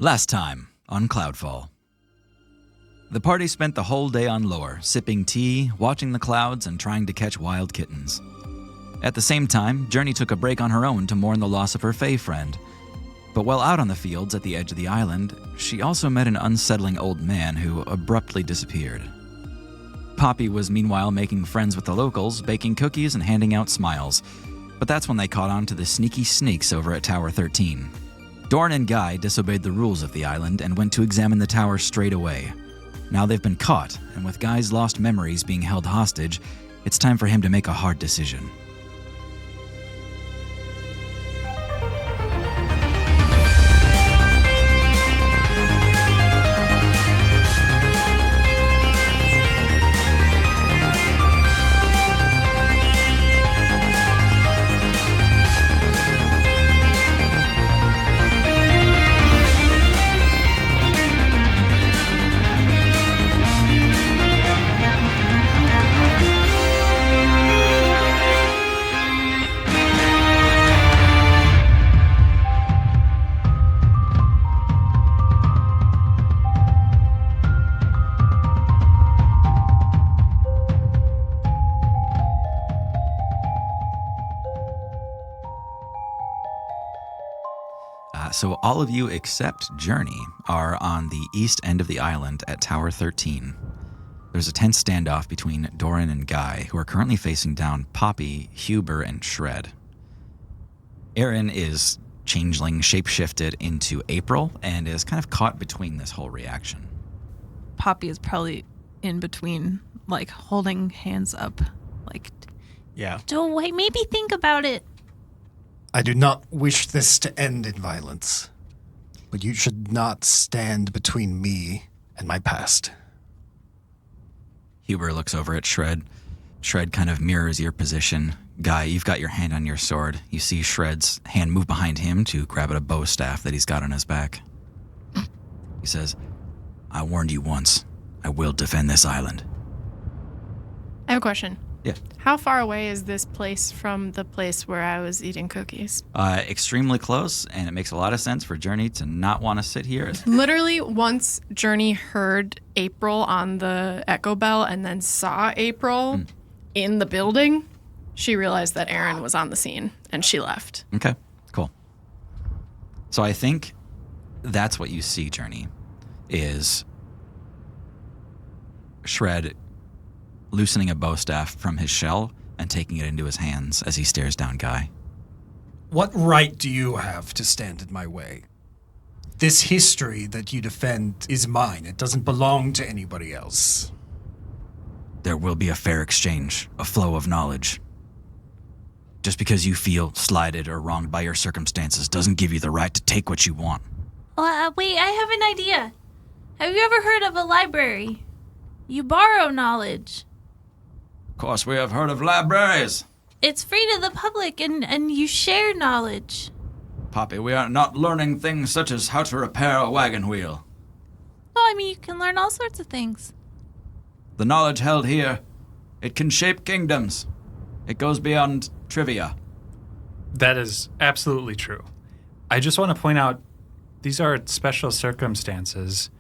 Last time on Cloudfall. The party spent the whole day on Lore, sipping tea, watching the clouds, and trying to catch wild kittens. At the same time, Journey took a break on her own to mourn the loss of her Fae friend. But while out on the fields at the edge of the island, she also met an unsettling old man who abruptly disappeared. Poppy was meanwhile making friends with the locals, baking cookies and handing out smiles. But that's when they caught on to the sneaky snakes over at Tower 13. Dorn and Guy disobeyed the rules of the island and went to examine the tower straight away. Now they've been caught, and with Guy's lost memories being held hostage, it's time for him to make a hard decision. So all of you except Journey are on the east end of the island at Tower 13. There's a tense standoff between Doran and Guy, who are currently facing down Poppy, Huber, and Shred. Aaron is changeling shapeshifted into April and is kind of caught between this whole reaction. Poppy is probably in between, like holding hands up, like, yeah. Don't wait, maybe think about it. I do not wish this to end in violence, but you should not stand between me and my past. Huber looks over at Shred. Shred kind of mirrors your position. Guy, you've got your hand on your sword. You see Shred's hand move behind him to grab at a bow staff that he's got on his back. He says, I warned you once. I will defend this island. I have a question. Yeah. How far away is this place from the place where I was eating cookies? Extremely close, and it makes a lot of sense for Journey to not want to sit here. Literally, once Journey heard April on the Echo Bell and then saw April in the building, she realized that Aaron was on the scene, and she left. Okay, cool. So I think that's what you see, Journey, is Shred loosening a bow staff from his shell and taking it into his hands as he stares down Guy. What right do you have to stand in my way? This history that you defend is mine. It doesn't belong to anybody else. There will be a fair exchange, a flow of knowledge. Just because you feel slighted or wronged by your circumstances doesn't give you the right to take what you want. Wait, I have an idea. Have you ever heard of a library? You borrow knowledge. Of course, we have heard of libraries. It's free to the public, and you share knowledge. Poppy, we are not learning things such as how to repair a wagon wheel. Oh, I mean, you can learn all sorts of things. The knowledge held here, it can shape kingdoms. It goes beyond trivia. That is absolutely true. I just want to point out, these are special circumstances.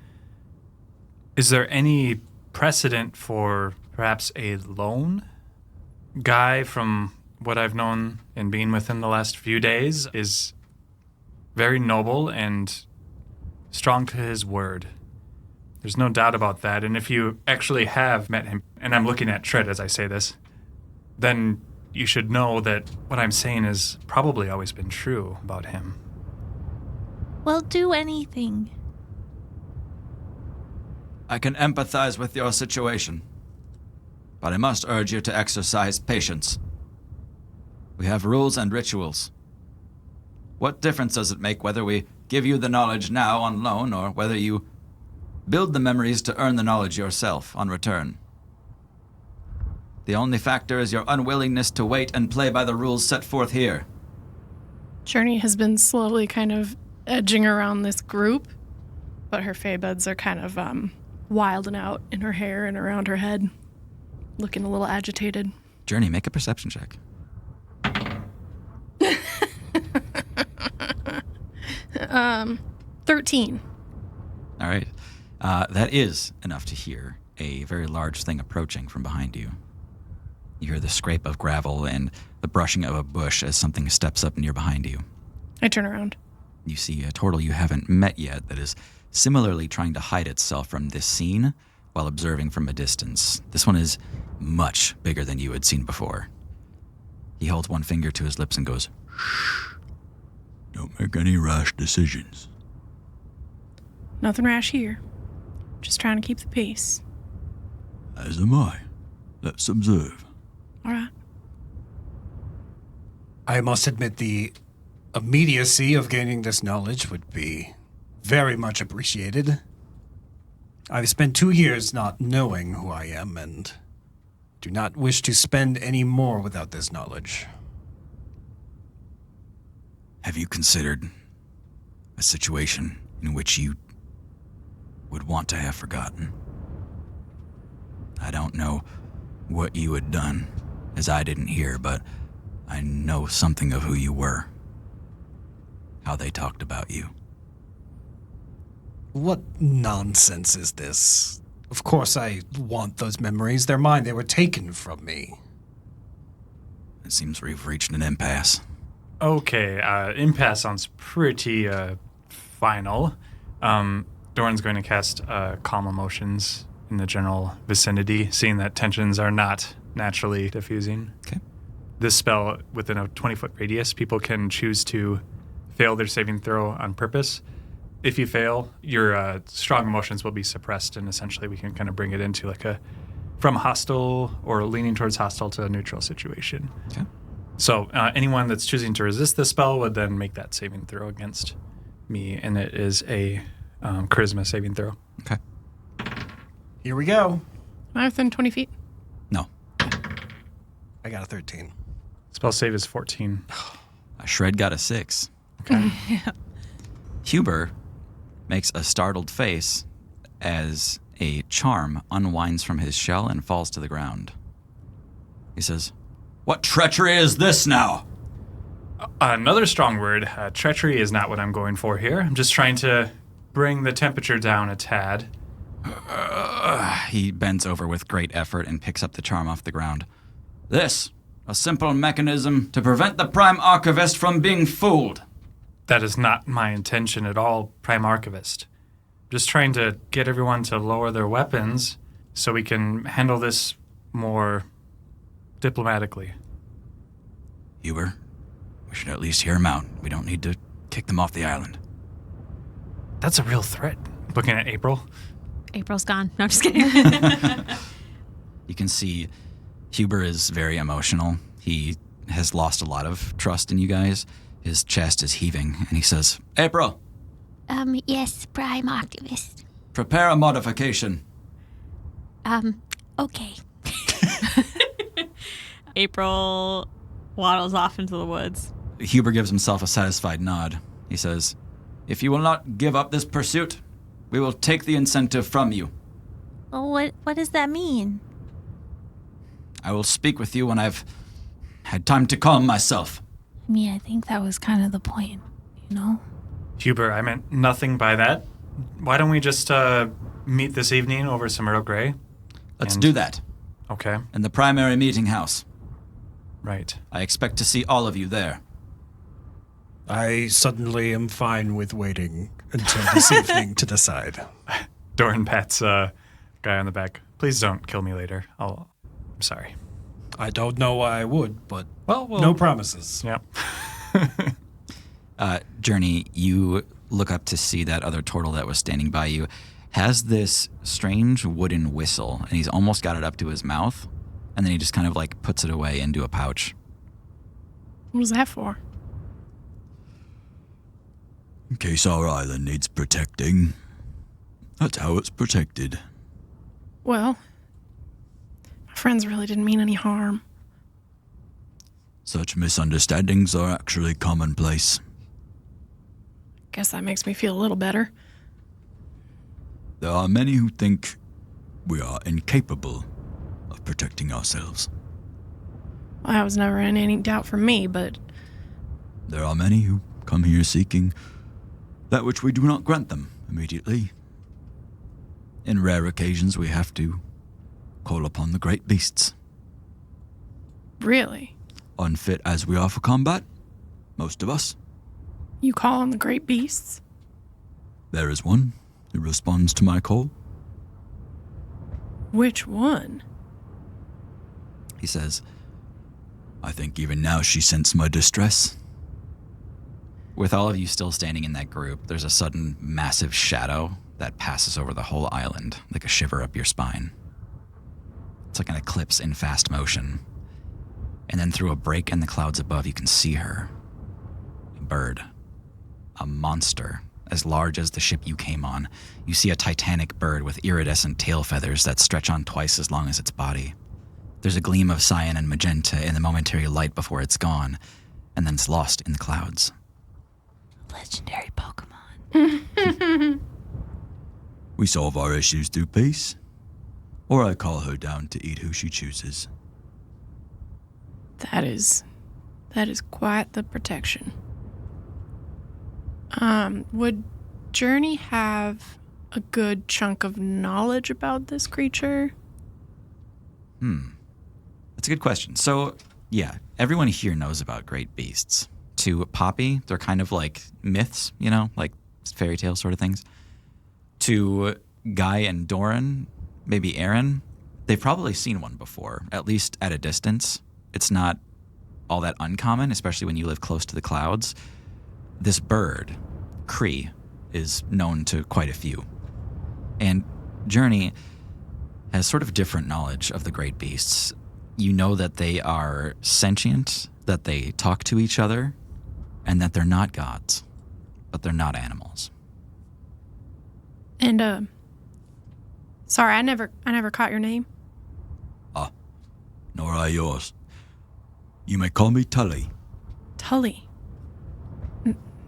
Is there any precedent for perhaps a loan? Guy, from what I've known and been with him the last few days, is very noble and strong to his word. There's no doubt about that. And if you actually have met him, and I'm looking at Shred as I say this, then you should know that what I'm saying has probably always been true about him. Well, do anything. I can empathize with your situation, but I must urge you to exercise patience. We have rules and rituals. What difference does it make whether we give you the knowledge now on loan or whether you build the memories to earn the knowledge yourself on return? The only factor is your unwillingness to wait and play by the rules set forth here. Journey has been slowly kind of edging around this group, but her fae buds are kind of wilding out in her hair and around her head, looking a little agitated. Journey, make a perception check. 13. All right. That is enough to hear a very large thing approaching from behind you. You hear the scrape of gravel and the brushing of a bush as something steps up near behind you. I turn around. You see a turtle you haven't met yet that is similarly trying to hide itself from this scene while observing from a distance. This one is much bigger than you had seen before. He holds one finger to his lips and goes, "Shh. Don't make any rash decisions." Nothing rash here. Just trying to keep the peace. As am I. Let's observe. All right. I must admit the immediacy of gaining this knowledge would be very much appreciated. I've spent 2 years not knowing who I am and do not wish to spend any more without this knowledge. Have you considered a situation in which you would want to have forgotten? I don't know what you had done, as I didn't hear, but I know something of who you were. How they talked about you. What nonsense is this? Of course I want those memories. They're mine. They were taken from me. It seems we've reached an impasse. Okay, impasse sounds pretty final. Doran's going to cast calm emotions in the general vicinity, seeing that tensions are not naturally diffusing. Okay. This spell, within a 20-foot radius, people can choose to fail their saving throw on purpose. If you fail, your strong emotions will be suppressed, and essentially we can kind of bring it into like from hostile or leaning towards hostile to a neutral situation. Okay. So anyone that's choosing to resist the spell would then make that saving throw against me, and it is a charisma saving throw. Okay. Here we go. Am I within 20 feet? No. I got a 13. Spell save is 14. A shred got a 6. Okay. Huber makes a startled face as a charm unwinds from his shell and falls to the ground. He says, "What treachery is this now?" Another strong word. Treachery is not what I'm going for here. I'm just trying to bring the temperature down a tad. He bends over with great effort and picks up the charm off the ground. "This, a simple mechanism to prevent the Prime Archivist from being fooled." That is not my intention at all, Prime Archivist. Just trying to get everyone to lower their weapons so we can handle this more diplomatically. Huber, we should at least hear him out. We don't need to kick them off the island. That's a real threat. Looking at April. April's gone. No, I'm just kidding. You can see Huber is very emotional. He has lost a lot of trust in you guys. His chest is heaving, and he says, "April, Yes, Prime Activist. prepare a modification." Okay. April waddles off into the woods. Huber gives himself a satisfied nod. He says, "If you will not give up this pursuit, we will take the incentive from you. Well, what does that mean? I will speak with you when I've had time to calm myself." I mean, I think that was kind of the point, you know? Huber, I meant nothing by that. Why don't we just meet this evening over some Earl Grey? Let's do that Okay, in the primary meeting house. right. I expect to see all of you there. I suddenly am fine with waiting until this evening to decide. Doran pats guy on the back. Please don't kill me later. I'm sorry. I don't know why I would, but Well, no promises. Yeah. Journey, you look up to see that other turtle that was standing by you has this strange wooden whistle, and he's almost got it up to his mouth, and then he just kind of like puts it away into a pouch. What was that for? In case our island needs protecting, that's how it's protected. Well, my friends really didn't mean any harm. Such misunderstandings are actually commonplace. Guess that makes me feel a little better. There are many who think we are incapable of protecting ourselves. Well, that was never in any doubt from me, but There are many who come here seeking that which we do not grant them immediately. In rare occasions, we have to call upon the great beasts. Really? Unfit as we are for combat, most of us. You call on the great beasts? There is one who responds to my call. Which one? He says, I think even now she sensed my distress. With all of you still standing in that group, there's a sudden massive shadow that passes over the whole island, like a shiver up your spine. It's like an eclipse in fast motion. And then through a break in the clouds above, you can see her. A bird. A monster, as large as the ship you came on. You see a titanic bird with iridescent tail feathers that stretch on twice as long as its body. There's a gleam of cyan and magenta in the momentary light before it's gone, and then it's lost in the clouds. Legendary Pokemon. We solve our issues through peace, or I call her down to eat who she chooses. That is quite the protection. Would Journey have a good chunk of knowledge about this creature? That's a good question. So, yeah, everyone here knows about great beasts. To Poppy, they're kind of like myths, you know, like fairy tale sort of things. To Guy and Doran, maybe Aaron, they've probably seen one before, at least at a distance. It's not all that uncommon, especially when you live close to the clouds. This bird, Cree, is known to quite a few. And Journey has sort of different knowledge of the great beasts. You know that they are sentient, that they talk to each other, and that they're not gods, but they're not animals. And, sorry, I never caught your name. Nor I yours. You may call me Tully. Tully.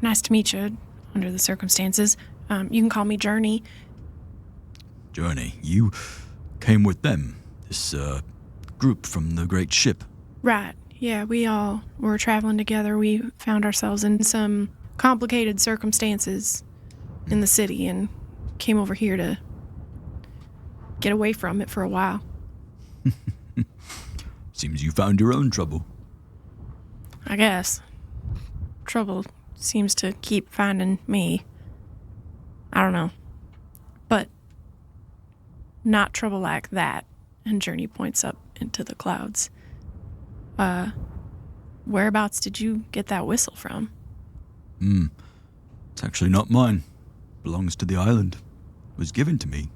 Nice to meet you, under the circumstances. You can call me Journey. Journey, you came with them, this group from the great ship. Right. Yeah, we all were traveling together. We found ourselves in some complicated circumstances in the city and came over here to get away from it for a while. Seems you found your own trouble. I guess. Trouble seems to keep finding me. I don't know. But not trouble like that. And Journey points up into the clouds. Whereabouts did you get that whistle from? It's actually not mine. Belongs to the island. Was given to me.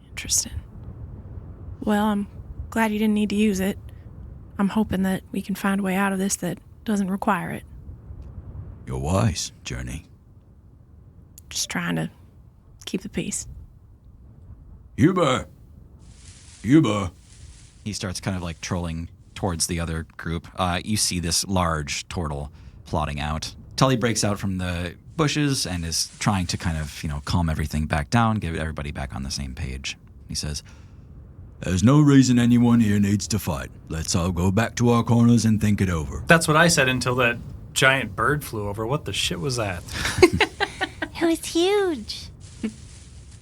Interesting. Well, I'm glad you didn't need to use it. I'm hoping that we can find a way out of this that doesn't require it. You're wise, Journey. Just trying to keep the peace. Huber! He starts kind of like trolling towards the other group. You see this large Tortle plodding out. Tully breaks out from the bushes and is trying to kind of, calm everything back down, get everybody back on the same page. He says, There's no reason anyone here needs to fight. Let's all go back to our corners and think it over. That's what I said until that giant bird flew over. What the shit was that? It was huge.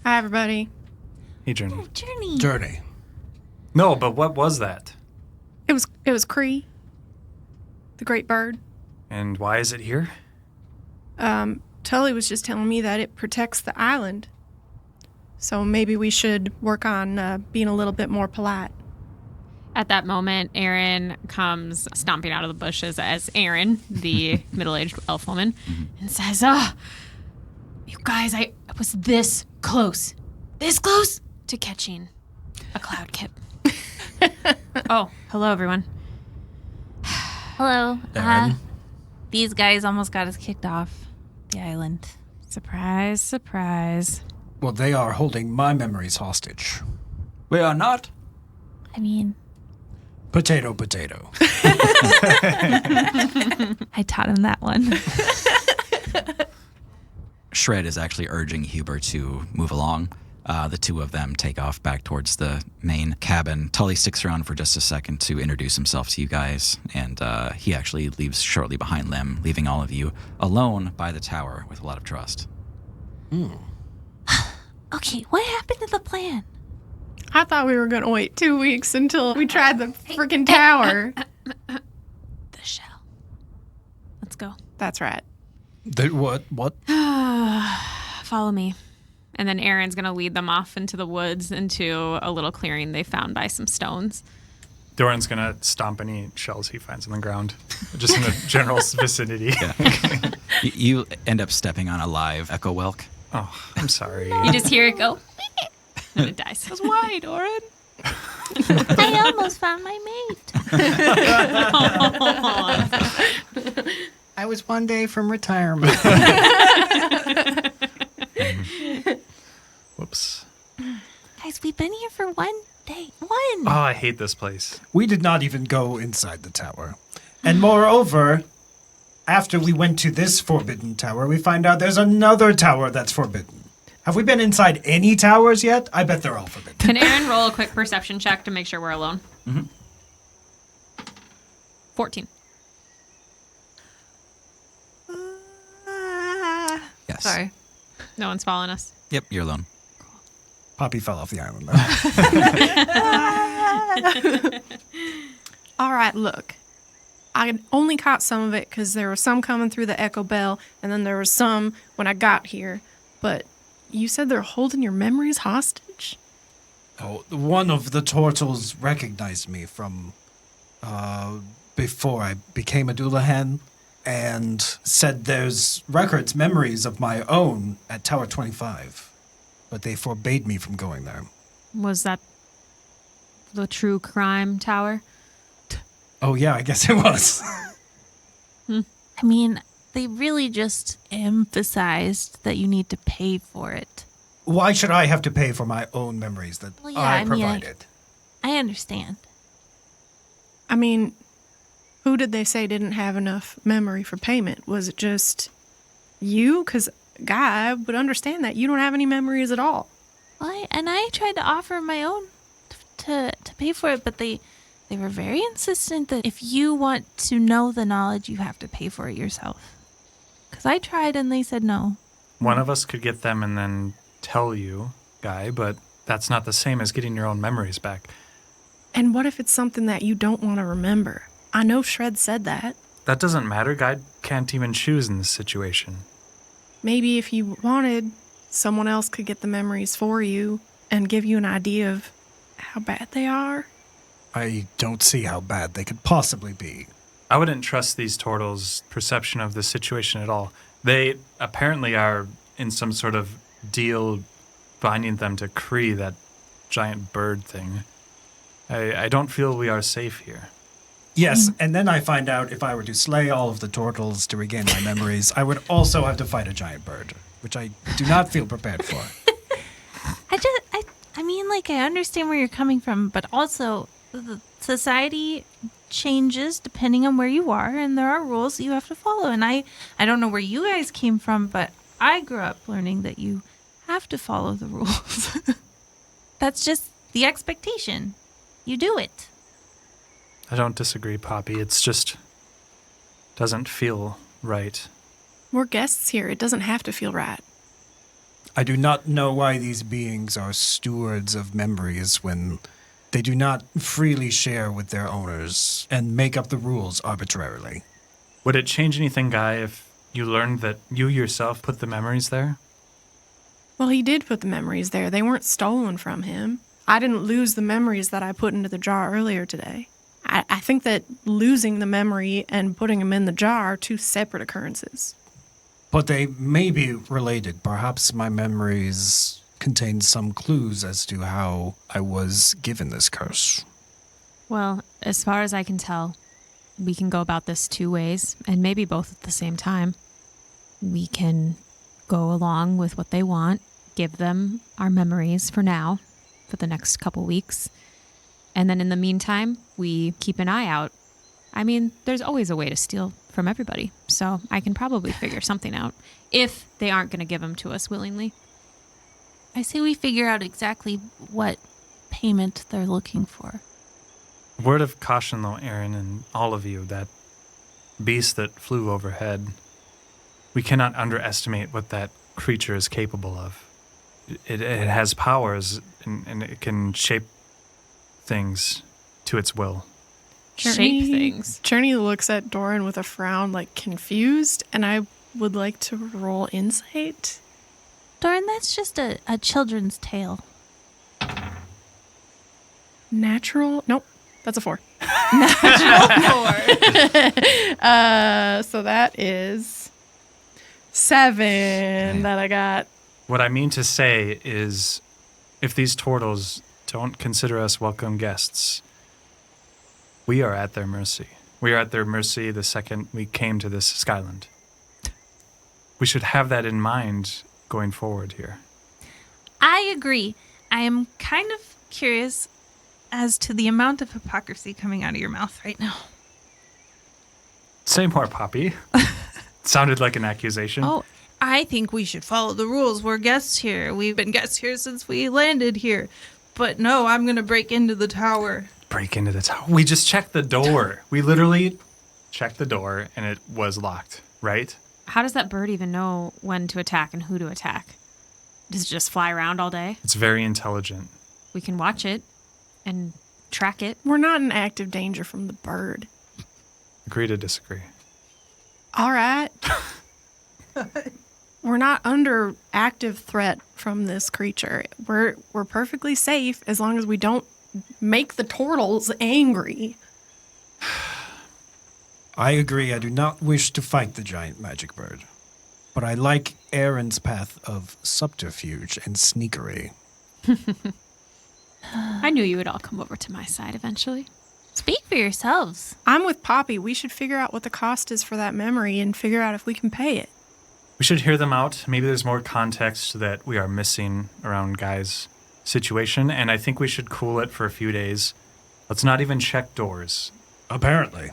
Hi, everybody. Hey, Journey. Oh, Journey. Journey. No, but what was that? It was Cree, the great bird. And why is it here? Tully was just telling me that it protects the island. So maybe we should work on being a little bit more polite. At that moment, Aaron comes stomping out of the bushes as Aaron, the middle-aged elf woman, and says, you guys, I was this close to catching a cloud kip. Oh, hello, everyone. Hello. Aaron. These guys almost got us kicked off the island. Surprise, surprise. Well, they are holding my memories hostage. We are not. I mean, Potato, potato. I taught him that one. Shred is actually urging Huber to move along. The two of them take off back towards the main cabin. Tully sticks around for just a second to introduce himself to you guys, and he actually leaves shortly behind them, leaving all of you alone by the tower with a lot of trust. Okay, what happened to the plan? I thought we were going to wait 2 weeks until we tried the freaking tower. The shell. Let's go. That's right. What? Follow me. And then Aaron's going to lead them off into the woods, into a little clearing they found by some stones. Doran's going to stomp any shells he finds on the ground, just in the general vicinity. Yeah. You end up stepping on a live echo whelk. Oh, I'm sorry. You just hear it go, and it dies. That's why, Doran. I almost found my mate. I was one day from retirement. Whoops. Guys, we've been here for 1 day. Oh, I hate this place. We did not even go inside the tower. And moreover, after we went to this forbidden tower, we find out there's another tower that's forbidden. Have we been inside any towers yet? I bet they're all forbidden. Can Aaron roll a quick perception check to make sure we're alone? 14. Yes. Sorry. No one's following us. Yep, you're alone. Poppy fell off the island, though. All right, look. I only caught some of it because there was some coming through the echo bell, and then there was some when I got here. But you said they're holding your memories hostage? Oh, one of the Tortles recognized me from before I became a Doulahan and said there's records, memories of my own at Tower 25. But they forbade me from going there. Was that the true crime tower? Oh, yeah, I guess it was. I mean, they really just emphasized that you need to pay for it. Why should I have to pay for my own memories that Well, yeah, I I mean, provided? I understand. I mean, who did they say didn't have enough memory for payment? Was it just you? Because, Guy, I would understand that. You don't have any memories at all. Well, I tried to offer my own to pay for it, but they were very insistent that if you want to know the knowledge, you have to pay for it yourself. Because I tried and they said no. One of us could get them and then tell you, Guy, but that's not the same as getting your own memories back. And what if it's something that you don't want to remember? I know Shred said that. That doesn't matter. Guy can't even choose in this situation. Maybe if you wanted, someone else could get the memories for you and give you an idea of how bad they are. I don't see how bad they could possibly be. I wouldn't trust these Tortles' perception of the situation at all. They apparently are in some sort of deal binding them to Kree, that giant bird thing. I don't feel we are safe here. Yes, and then I find out if I were to slay all of the Tortles to regain my memories, I would also have to fight a giant bird, which I do not feel prepared for. I mean, like, I understand where you're coming from, but also the society changes depending on where you are, and there are rules that you have to follow. And I don't know where you guys came from, but I grew up learning that you have to follow the rules. That's just the expectation. You do it. I don't disagree, Poppy. It's just doesn't feel right. We're guests here. It doesn't have to feel right. I do not know why these beings are stewards of memories when they do not freely share with their owners and make up the rules arbitrarily. Would it change anything, Guy, if you learned that you yourself put the memories there? Well, he did put the memories there. They weren't stolen from him. I didn't lose the memories that I put into the jar earlier today. I think that losing the memory and putting them in the jar are two separate occurrences. But they may be related. Perhaps my memories contain some clues as to how I was given this curse. Well, as far as I can tell, we can go about this two ways, and maybe both at the same time. We can go along with what they want, give them our memories for now, for the next couple weeks. And then in the meantime, we keep an eye out. I mean, there's always a way to steal from everybody, so I can probably figure something out if they aren't going to give them to us willingly. I say we figure out exactly what payment they're looking for. Word of caution, though, Aaron, and all of you, that beast that flew overhead, we cannot underestimate what that creature is capable of. It has powers, and it can shape things to its will. Shape things. Journey looks at Doran with a frown, like confused, and I would like to roll insight. Doran, that's just a children's tale. Natural? Nope, that's a 4. So that is 7 that I got. What I mean to say is, if these turtles don't consider us welcome guests, we are at their mercy. We are at their mercy the second we came to this skyland. We should have that in mind going forward here. I agree. I am kind of curious as to the amount of hypocrisy coming out of your mouth right now. Say more, Poppy. Sounded like an accusation. Oh, I think we should follow the rules. We're guests here. We've been guests here since we landed here. But no, I'm going to break into the tower. Break into the tower. We just checked the door. We literally checked the door and it was locked, right? How does that bird even know when to attack and who to attack? Does it just fly around all day? It's very intelligent. We can watch it and track it. We're not in active danger from the bird. Agree to disagree. All right. We're not under active threat from this creature. We're perfectly safe as long as we don't make the turtles angry. I agree. I do not wish to fight the giant magic bird. But I like Aaron's path of subterfuge and sneakery. I knew you would all come over to my side eventually. Speak for yourselves. I'm with Poppy. We should figure out what the cost is for that memory and figure out if we can pay it. We should hear them out. Maybe there's more context that we are missing around Guy's situation, and I think we should cool it for a few days. Let's not even check doors. Apparently.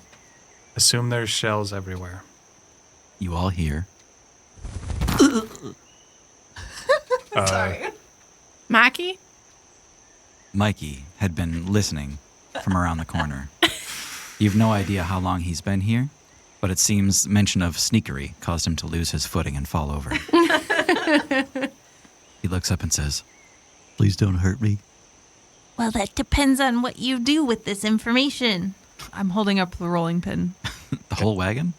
Assume there's shells everywhere. You all hear. Sorry. Mikey? Mikey had been listening from around the corner. You've no idea how long he's been here, but it seems mention of sneakery caused him to lose his footing and fall over. He looks up and says, "Please don't hurt me." Well, that depends on what you do with this information. I'm holding up the rolling pin. The whole wagon?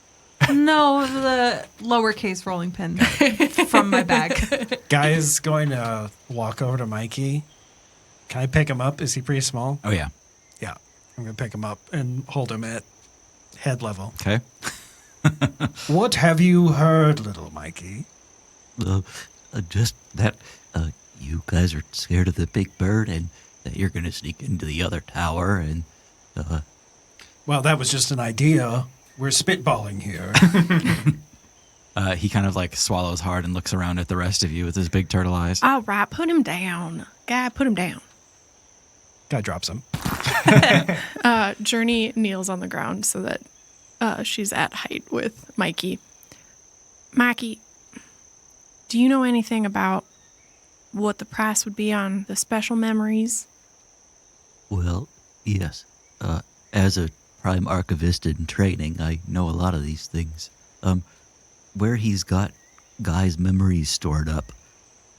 No, the lowercase rolling pin from my bag. Guy is going to walk over to Mikey. Can I pick him up? Is he pretty small? Oh, yeah. Yeah. I'm going to pick him up and hold him at head level. Okay. What have you heard, little Mikey? Just that you guys are scared of the big bird and that you're going to sneak into the other tower and... Well, that was just an idea. We're spitballing here. He kind of like swallows hard and looks around at the rest of you with his big turtle eyes. All right, put him down. Guy, put him down. Guy drops him. Journey kneels on the ground so that she's at height with Mikey. Mikey, do you know anything about what the price would be on the special memories? Well, yes. As a prime archivist in training, I know a lot of these things. Where he's got Guy's memories stored up,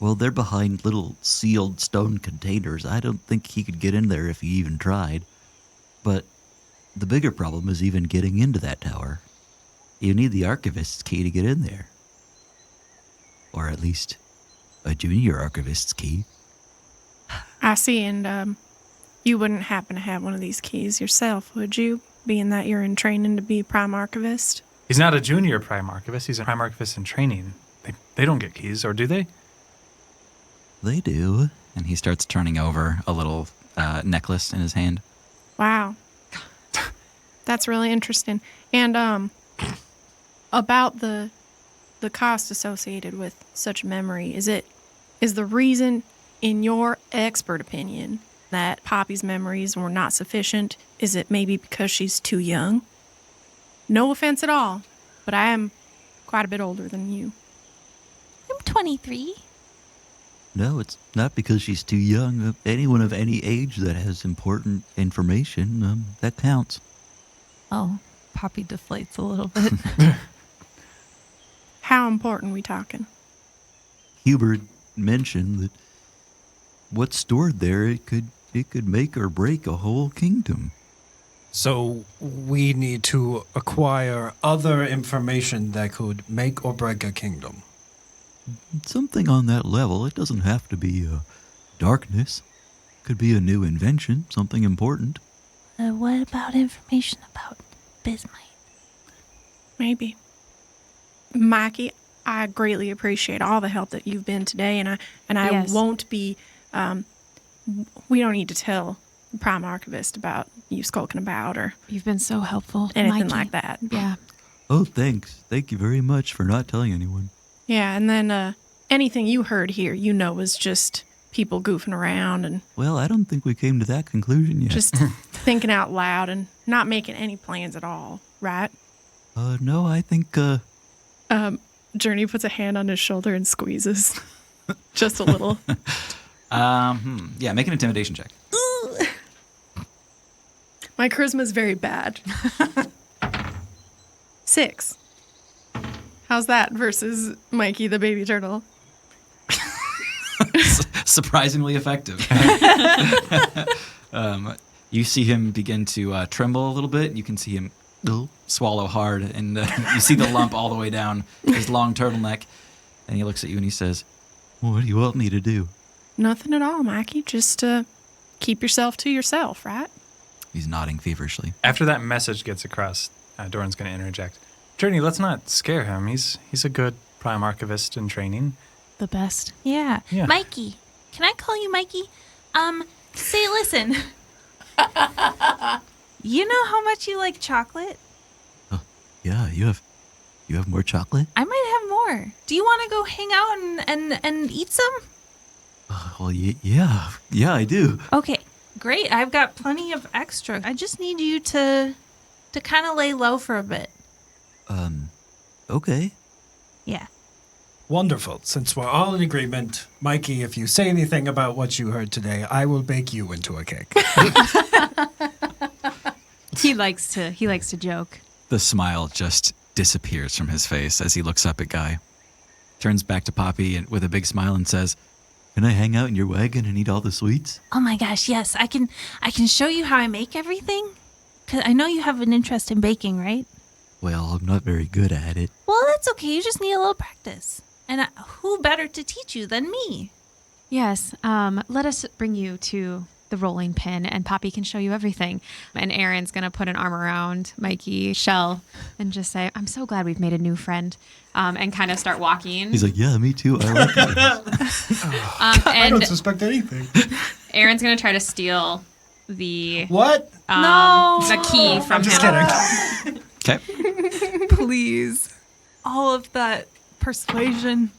well, they're behind little sealed stone containers. I don't think he could get in there if he even tried. But the bigger problem is even getting into that tower. You need the archivist's key to get in there. Or at least a junior archivist's key. I see, and you wouldn't happen to have one of these keys yourself, would you? Being that you're in training to be a prime archivist? He's not a junior prime archivist. He's a prime archivist in training. They don't get keys, or do they? They do. And he starts turning over a little necklace in his hand. Wow. That's really interesting. And about the cost associated with such memory, is the reason, in your expert opinion, that Poppy's memories were not sufficient, is it maybe because she's too young? No offense at all, but I am quite a bit older than you. I'm 23. No, it's not because she's too young. Anyone of any age that has important information, that counts. Oh, Poppy deflates a little bit. How important we talking? Hubert mentioned that what's stored there, it could make or break a whole kingdom. So we need to acquire other information that could make or break a kingdom. Something on that level. It doesn't have to be darkness. Could be a new invention, something important. What about information about Bismite? Maybe. Mikey, I greatly appreciate all the help that you've been today, and I Yes. won't be. We don't need to tell the Prime Archivist about you skulking about or You've been so helpful. anything Mikey. like that. Yeah. Oh, thanks. Thank you very much for not telling anyone. Yeah, and then anything you heard here, was just people goofing around and Well, I don't think we came to that conclusion yet. just thinking out loud and not making any plans at all, right? No, I think, Journey puts a hand on his shoulder and squeezes. Just a little. Yeah, make an intimidation check. My charisma is very bad. 6. How's that versus Mikey the baby turtle? Surprisingly effective. You see him begin to tremble a little bit. You can see him swallow hard, and you see the lump all the way down his long turtleneck. And he looks at you and he says, what do you want me to do? Nothing at all, Mikey. Just keep yourself to yourself, right? He's nodding feverishly. After that message gets across, Doran's going to interject. Journey, let's not scare him. He's a good Prime Archivist in training. The best. Yeah. Yeah. Mikey. Can I call you Mikey? Say, listen. You know how much you like chocolate? Yeah, you have more chocolate? I might have more. Do you want to go hang out and eat some? Well, yeah, I do. Okay, great. I've got plenty of extra. I just need you to kind of lay low for a bit. Okay. Yeah. Wonderful. Since we're all in agreement, Mikey, if you say anything about what you heard today, I will bake you into a cake. He likes to joke. The smile just disappears from his face as he looks up at Guy. Turns back to Poppy with a big smile and says, Can I hang out in your wagon and eat all the sweets? Oh my gosh, yes. I can show you how I make everything. 'Cause I know you have an interest in baking, right? Well, I'm not very good at it. Well, that's okay. You just need a little practice. And who better to teach you than me? Yes. Let us bring you to the rolling pin, and Poppy can show you everything. And Aaron's going to put an arm around Mikey, Shell, and just say, I'm so glad we've made a new friend, and kind of start walking. He's like, yeah, me too. I like it. I And don't suspect anything. Aaron's going to try to steal the What? the key from I'm just him. kidding. okay. Please. All of that persuasion.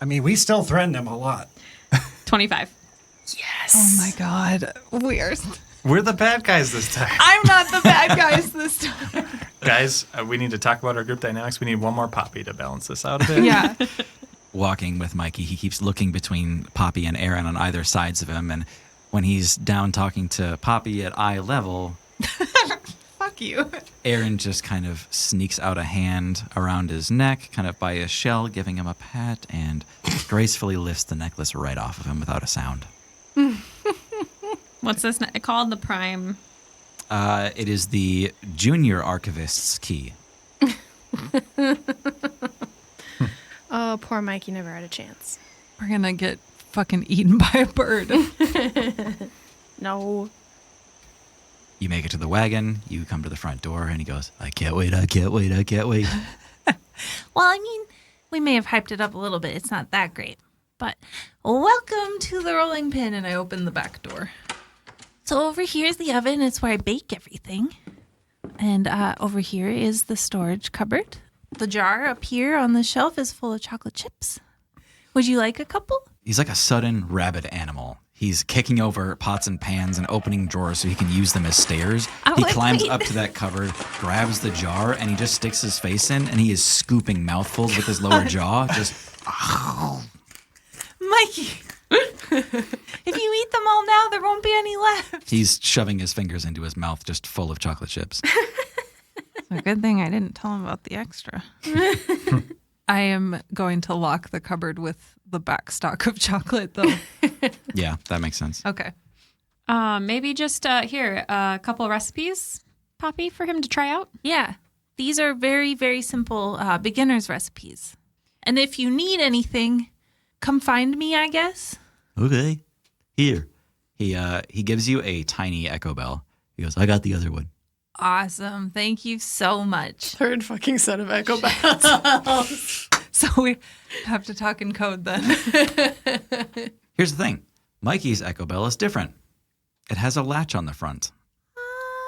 I mean, we still threaten him a lot. 25. Oh my God. We're the bad guys this time. I'm not the bad guys this time. Guys, we need to talk about our group dynamics. We need one more Poppy to balance this out a bit. Yeah. Walking with Mikey, he keeps looking between Poppy and Aaron on either sides of him, and when he's down talking to Poppy at eye level, Fuck you. Aaron just kind of sneaks out a hand around his neck, kind of by his shell, giving him a pat, and gracefully lifts the necklace right off of him without a sound. What's this called? The Prime. It is the Junior Archivist's key. Oh, poor Mikey never had a chance. We're going to get fucking eaten by a bird. No. You make it to the wagon, you come to the front door, and he goes, I can't wait, I can't wait, I can't wait. Well, I mean, we may have hyped it up a little bit. It's not that great. But welcome to the rolling pin. And I open the back door. So over here is the oven. It's where I bake everything. And over here is the storage cupboard. The jar up here on the shelf is full of chocolate chips. Would you like a couple? He's like a sudden rabid animal. He's kicking over pots and pans and opening drawers so he can use them as stairs. I'm He like, climbs wait. up to that cupboard, grabs the jar, and he just sticks his face in, and he is scooping mouthfuls with his lower jaw. Just, Mikey, If you eat them all now, there won't be any left. He's shoving his fingers into his mouth just full of chocolate chips. It's a good thing I didn't tell him about the extra. I am going to lock the cupboard with the back stock of chocolate, though. Yeah, that makes sense. Okay. Maybe just here, a couple recipes, Poppy, for him to try out. Yeah. These are very, very simple beginner's recipes. And if you need anything, come find me, I guess. Okay. Here. He gives you a tiny echo bell. He goes, I got the other one. Awesome. Thank you so much. Third fucking set of echo bells. So we have to talk in code then. Here's the thing. Mikey's echo bell is different. It has a latch on the front.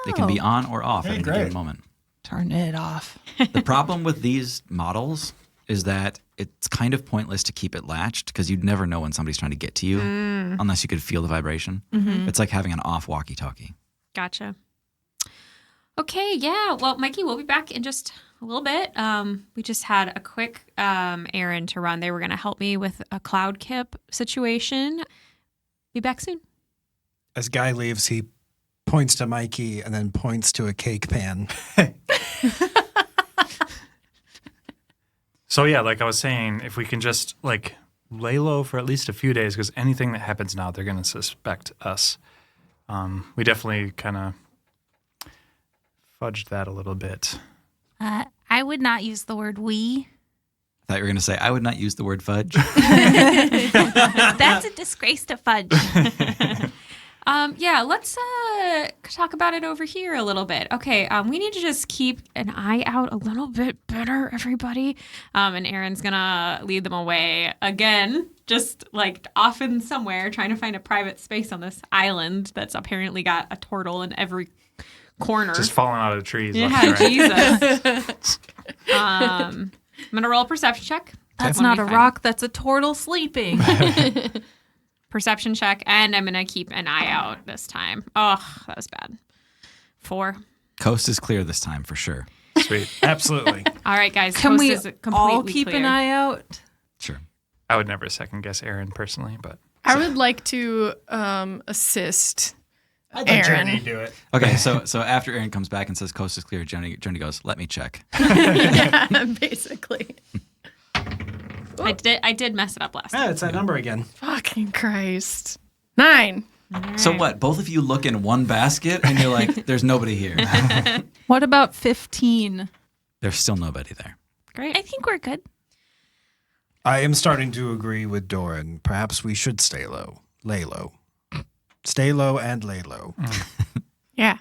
It can be on or off at any given moment. Turn it off. The problem with these models is that it's kind of pointless to keep it latched because you'd never know when somebody's trying to get to you unless you could feel the vibration. It's like having an off walkie-talkie. Gotcha. Okay, yeah. Well, Mikey, we'll be back in just a little bit. We just had a quick errand to run. They were going to help me with a cloud kip situation. Be back soon. As Guy leaves, he points to Mikey and then points to a cake pan. So yeah, like I was saying, if we can just like lay low for at least a few days, because anything that happens now, they're going to suspect us. We definitely kind of fudged that a little bit. I would not use the word we. I thought you were going to say, I would not use the word fudge. That's a disgrace to fudge. Yeah, let's talk about it over here a little bit. Okay, we need to just keep an eye out a little bit better, everybody. And Aaron's gonna lead them away again, just like off in somewhere, trying to find a private space on this island that's apparently got a turtle in every corner. Just falling out of the trees. Yeah, left and right. Jesus. I'm gonna roll a perception check. That's When not we a find- rock, that's a turtle sleeping. Perception check, and I'm gonna keep an eye out this time. Oh, that was bad. 4. Coast is clear this time for sure. Sweet. Absolutely. All right, guys. Can coast we is completely all keep clear. an eye out? Sure. I would never second guess Aaron personally, but I would like to assist I'd Aaron. Journey do it. Okay, so after Aaron comes back and says coast is clear, Journey goes, let me check. Yeah, basically. I did mess it up last time. Yeah, it's that number again. Fucking Christ. 9. So what? Both of you look in one basket and you're like, there's nobody here. What about 15? There's still nobody there. Great. I think we're good. I am starting to agree with Doran. Perhaps we should stay low. Lay low. Stay low and lay low. Yeah.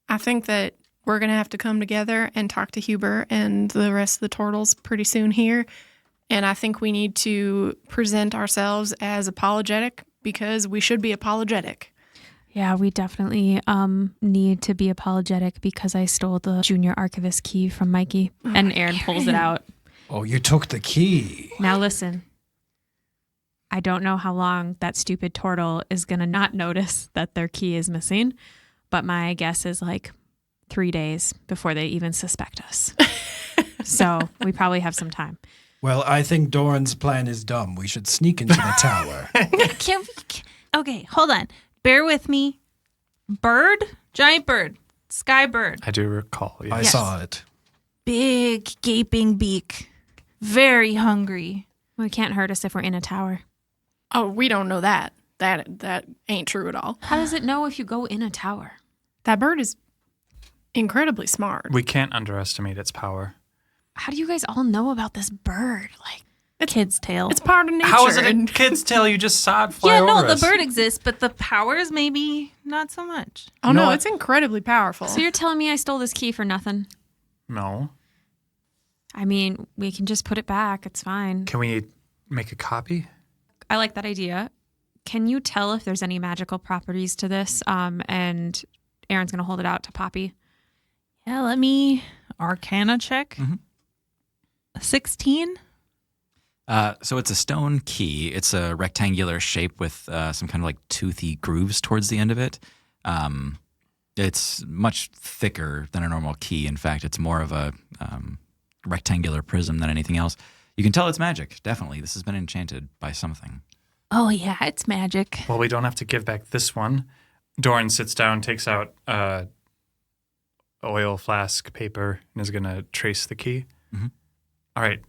I think that we're going to have to come together and talk to Huber and the rest of the turtles pretty soon here. And I think we need to present ourselves as apologetic because we should be apologetic. Yeah, we definitely need to be apologetic because I stole the junior archivist key from Mikey. And Aaron pulls it out. Oh, you took the key. Now listen. I don't know how long that stupid Tortle is going to not notice that their key is missing, but my guess is like 3 days before they even suspect us. So we probably have some time. Well, I think Doran's plan is dumb. We should sneak into the tower. Okay, hold on. Bear with me. Bird? Giant bird. Sky bird. I do recall. Yes. I saw it. Big gaping beak. Very hungry. Well, it can't hurt us if we're in a tower. Oh, we don't know that. That ain't true at all. How does it know if you go in a tower? That bird is incredibly smart. We can't underestimate its power. How do you guys all know about this bird? Like, Kid's tail. It's part of nature. How is it a and- kid's tail? You just saw it fly Yeah, no, over the us. bird exists, but the powers maybe not so much. Oh, You know no, what? it's incredibly powerful. so you're telling me I stole this key for nothing? No. I mean, we can just put it back. It's fine. Can we make a copy? I like that idea. Can you tell if there's any magical properties to this? And Aaron's going to hold it out to Poppy. Yeah, let me Arcana check. 16. So it's a stone key. It's a rectangular shape with some kind of like toothy grooves towards the end of it. It's much thicker than a normal key. In fact, it's more of a rectangular prism than anything else. You can tell it's magic, definitely. This has been enchanted by something. Oh, yeah, it's magic. Well, we don't have to give back this one. Doran sits down, takes out oil flask paper, and is going to trace the key. Mhm. All right.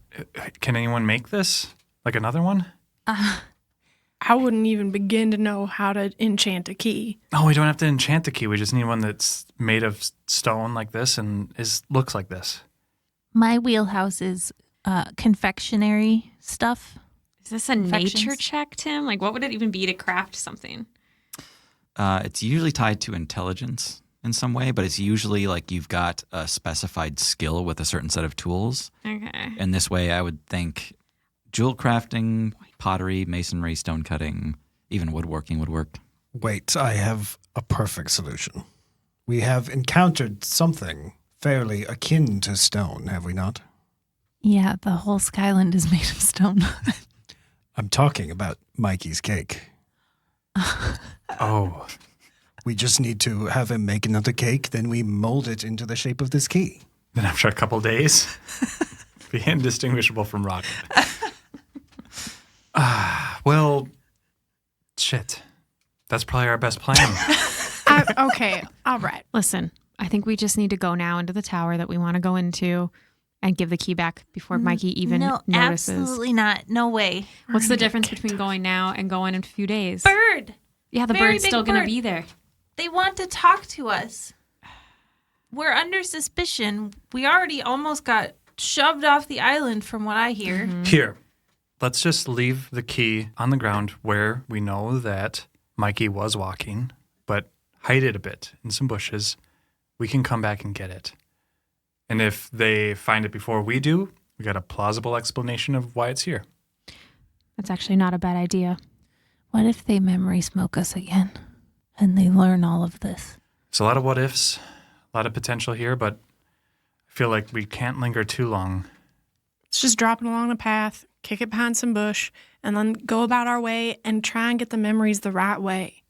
Can anyone make this? Like another one? I wouldn't even begin to know how to enchant a key. Oh, we don't have to enchant the key. We just need one that's made of stone like this and looks like this. My wheelhouse is confectionery stuff. Is this a nature check, Tim? Like, what would it even be to craft something? It's usually tied to intelligence in some way, but it's usually like you've got a specified skill with a certain set of tools. Okay. And this way, I would think jewel crafting, pottery, masonry, stone cutting, even woodworking would work. Wait, I have a perfect solution. We have encountered something fairly akin to stone, have we not? Yeah, the whole Skyland is made of stone. I'm talking about Mikey's cake. Oh. We just need to have him make another cake, then we mold it into the shape of this key. Then after a couple days, be indistinguishable from rock. Well, shit. That's probably our best plan. Okay, all right. Listen, I think we just need to go now into the tower that we want to go into and give the key back before Mikey even no, notices. absolutely not. No way. What's the difference between going now and going in a few days? Bird. Yeah, the Very bird's big still going to bird. be there. They want to talk to us. We're under suspicion. We already almost got shoved off the island from what I hear. Here, let's just leave the key on the ground where we know that Mikey was walking, but hide it a bit in some bushes. We can come back and get it. And if they find it before we do, we got a plausible explanation of why it's here. That's actually not a bad idea. What if they memory smoke us again and they learn all of this? It's a lot of what ifs, a lot of potential here, but I feel like we can't linger too long. Let's just drop it along the path, kick it behind some bush, and then go about our way and try and get the memories the right way.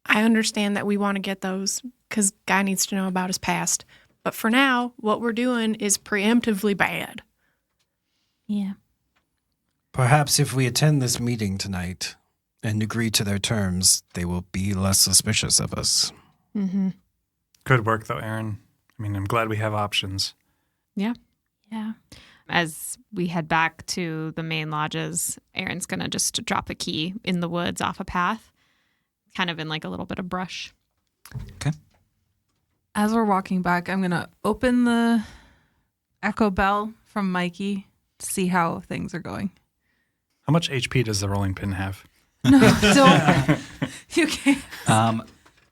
I understand that we want to get those because Guy needs to know about his past. But for now, what we're doing is preemptively bad. Yeah. Perhaps if we attend this meeting tonight and agree to their terms, they will be less suspicious of us. Mm-hmm. Good work, though, Aaron. I mean, I'm glad we have options. Yeah. Yeah. As we head back to the main lodges, Aaron's going to just drop a key in the woods off a path, kind of in like a little bit of brush. Okay. As we're walking back, I'm going to open the echo bell from Mikey to see how things are going. How much HP does the rolling pin have? No, don't. You can't.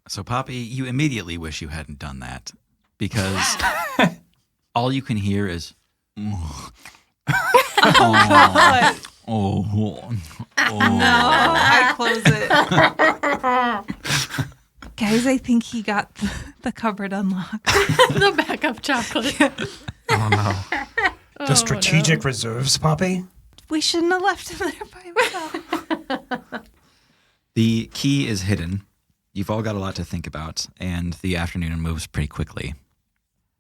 So, Poppy, you immediately wish you hadn't done that because all you can hear is, God. oh. No, I close it. Guys, I think he got the cupboard unlocked. The backup chocolate. Oh, no. The strategic reserves, Poppy? We shouldn't have left him there by himself. The key is hidden. You've all got a lot to think about, and the afternoon moves pretty quickly.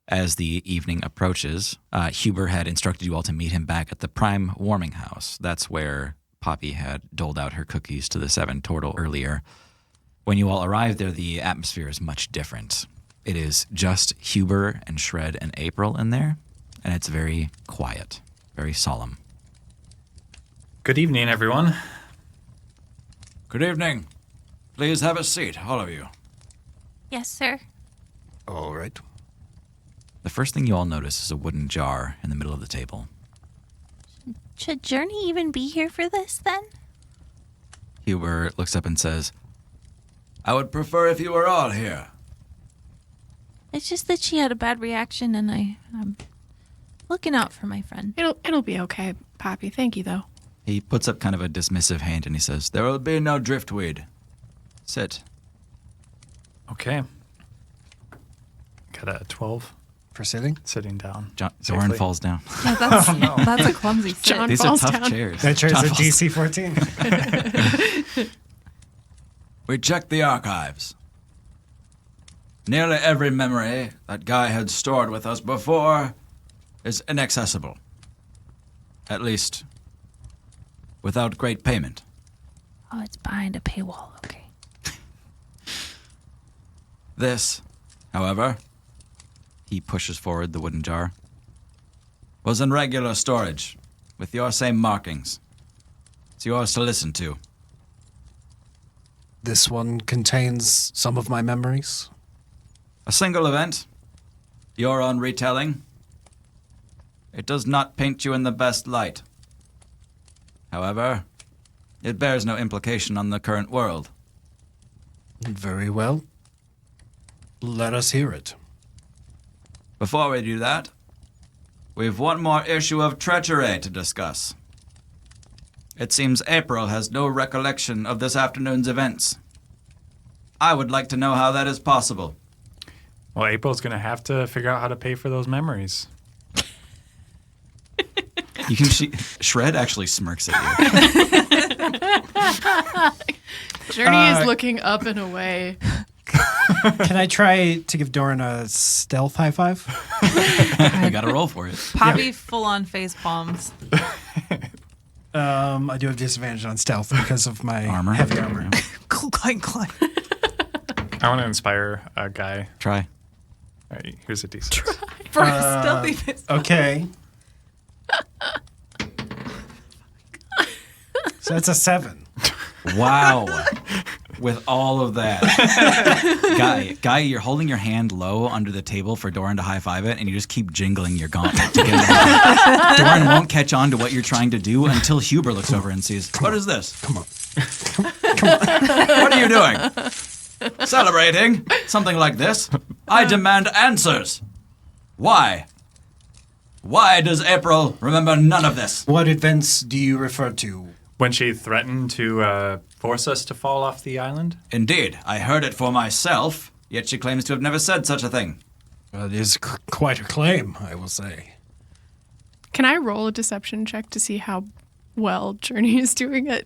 As the evening approaches, Huber had instructed you all to meet him back at the Prime Warming House. That's where Poppy had doled out her cookies to the 7 Tortle earlier. When you all arrive there, the atmosphere is much different. It is just Huber and Shred and April in there, and it's very quiet, very solemn. Good evening, everyone. Good evening. Please have a seat, all of you. Yes, sir. All right. The first thing you all notice is a wooden jar in the middle of the table. Should Journey even be here for this then? Huber looks up and says, I would prefer if you were all here. It's just that she had a bad reaction and I'm looking out for my friend. It'll be okay, Poppy. Thank you, though. He puts up kind of a dismissive hand and he says, There will be no driftweed. Sit. Okay. Got a 12 For sitting? sitting down. Doran safely. falls down. Yeah, that's a clumsy sit. John These are falls tough down. chairs. That chair's John a falls- DC 14. We checked the archives. Nearly every memory that Guy had stored with us before is inaccessible. At least, without great payment. Oh, it's behind a paywall. Okay. This, however, he pushes forward the wooden jar, was in regular storage, with your same markings. It's yours to listen to. This one contains some of my memories. A single event, your own retelling. It does not paint you in the best light. However, it bears no implication on the current world. Very well. Let us hear it. Before we do that, we've one more issue of treachery to discuss. It seems April has no recollection of this afternoon's events. I would like to know how that is possible. Well, April's going to have to figure out how to pay for those memories. You can Shred actually smirks at you. Journey is looking up and away. Can I try to give Doran a stealth high five? You gotta roll for it. Poppy full on face palms. I do have disadvantage on stealth because of my Armor. heavy armor. Yeah. Clank, clank. I want to inspire a guy. Try. All right, here's a D6. For a stealthy face. Okay. So it's a 7. Wow. With all of that. Guy, you're holding your hand low under the table for Doran to high-five it, and you just keep jingling your gauntlet to get it. Doran won't catch on to what you're trying to do until Huber looks over and sees, what is this? Come on. What are you doing? Celebrating? Something like this? I demand answers. Why? Why does April remember none of this? What events do you refer to? When she threatened to force us to fall off the island? Indeed, I heard it for myself, yet she claims to have never said such a thing. Well, it is quite a claim, I will say. Can I roll a deception check to see how well Journey is doing at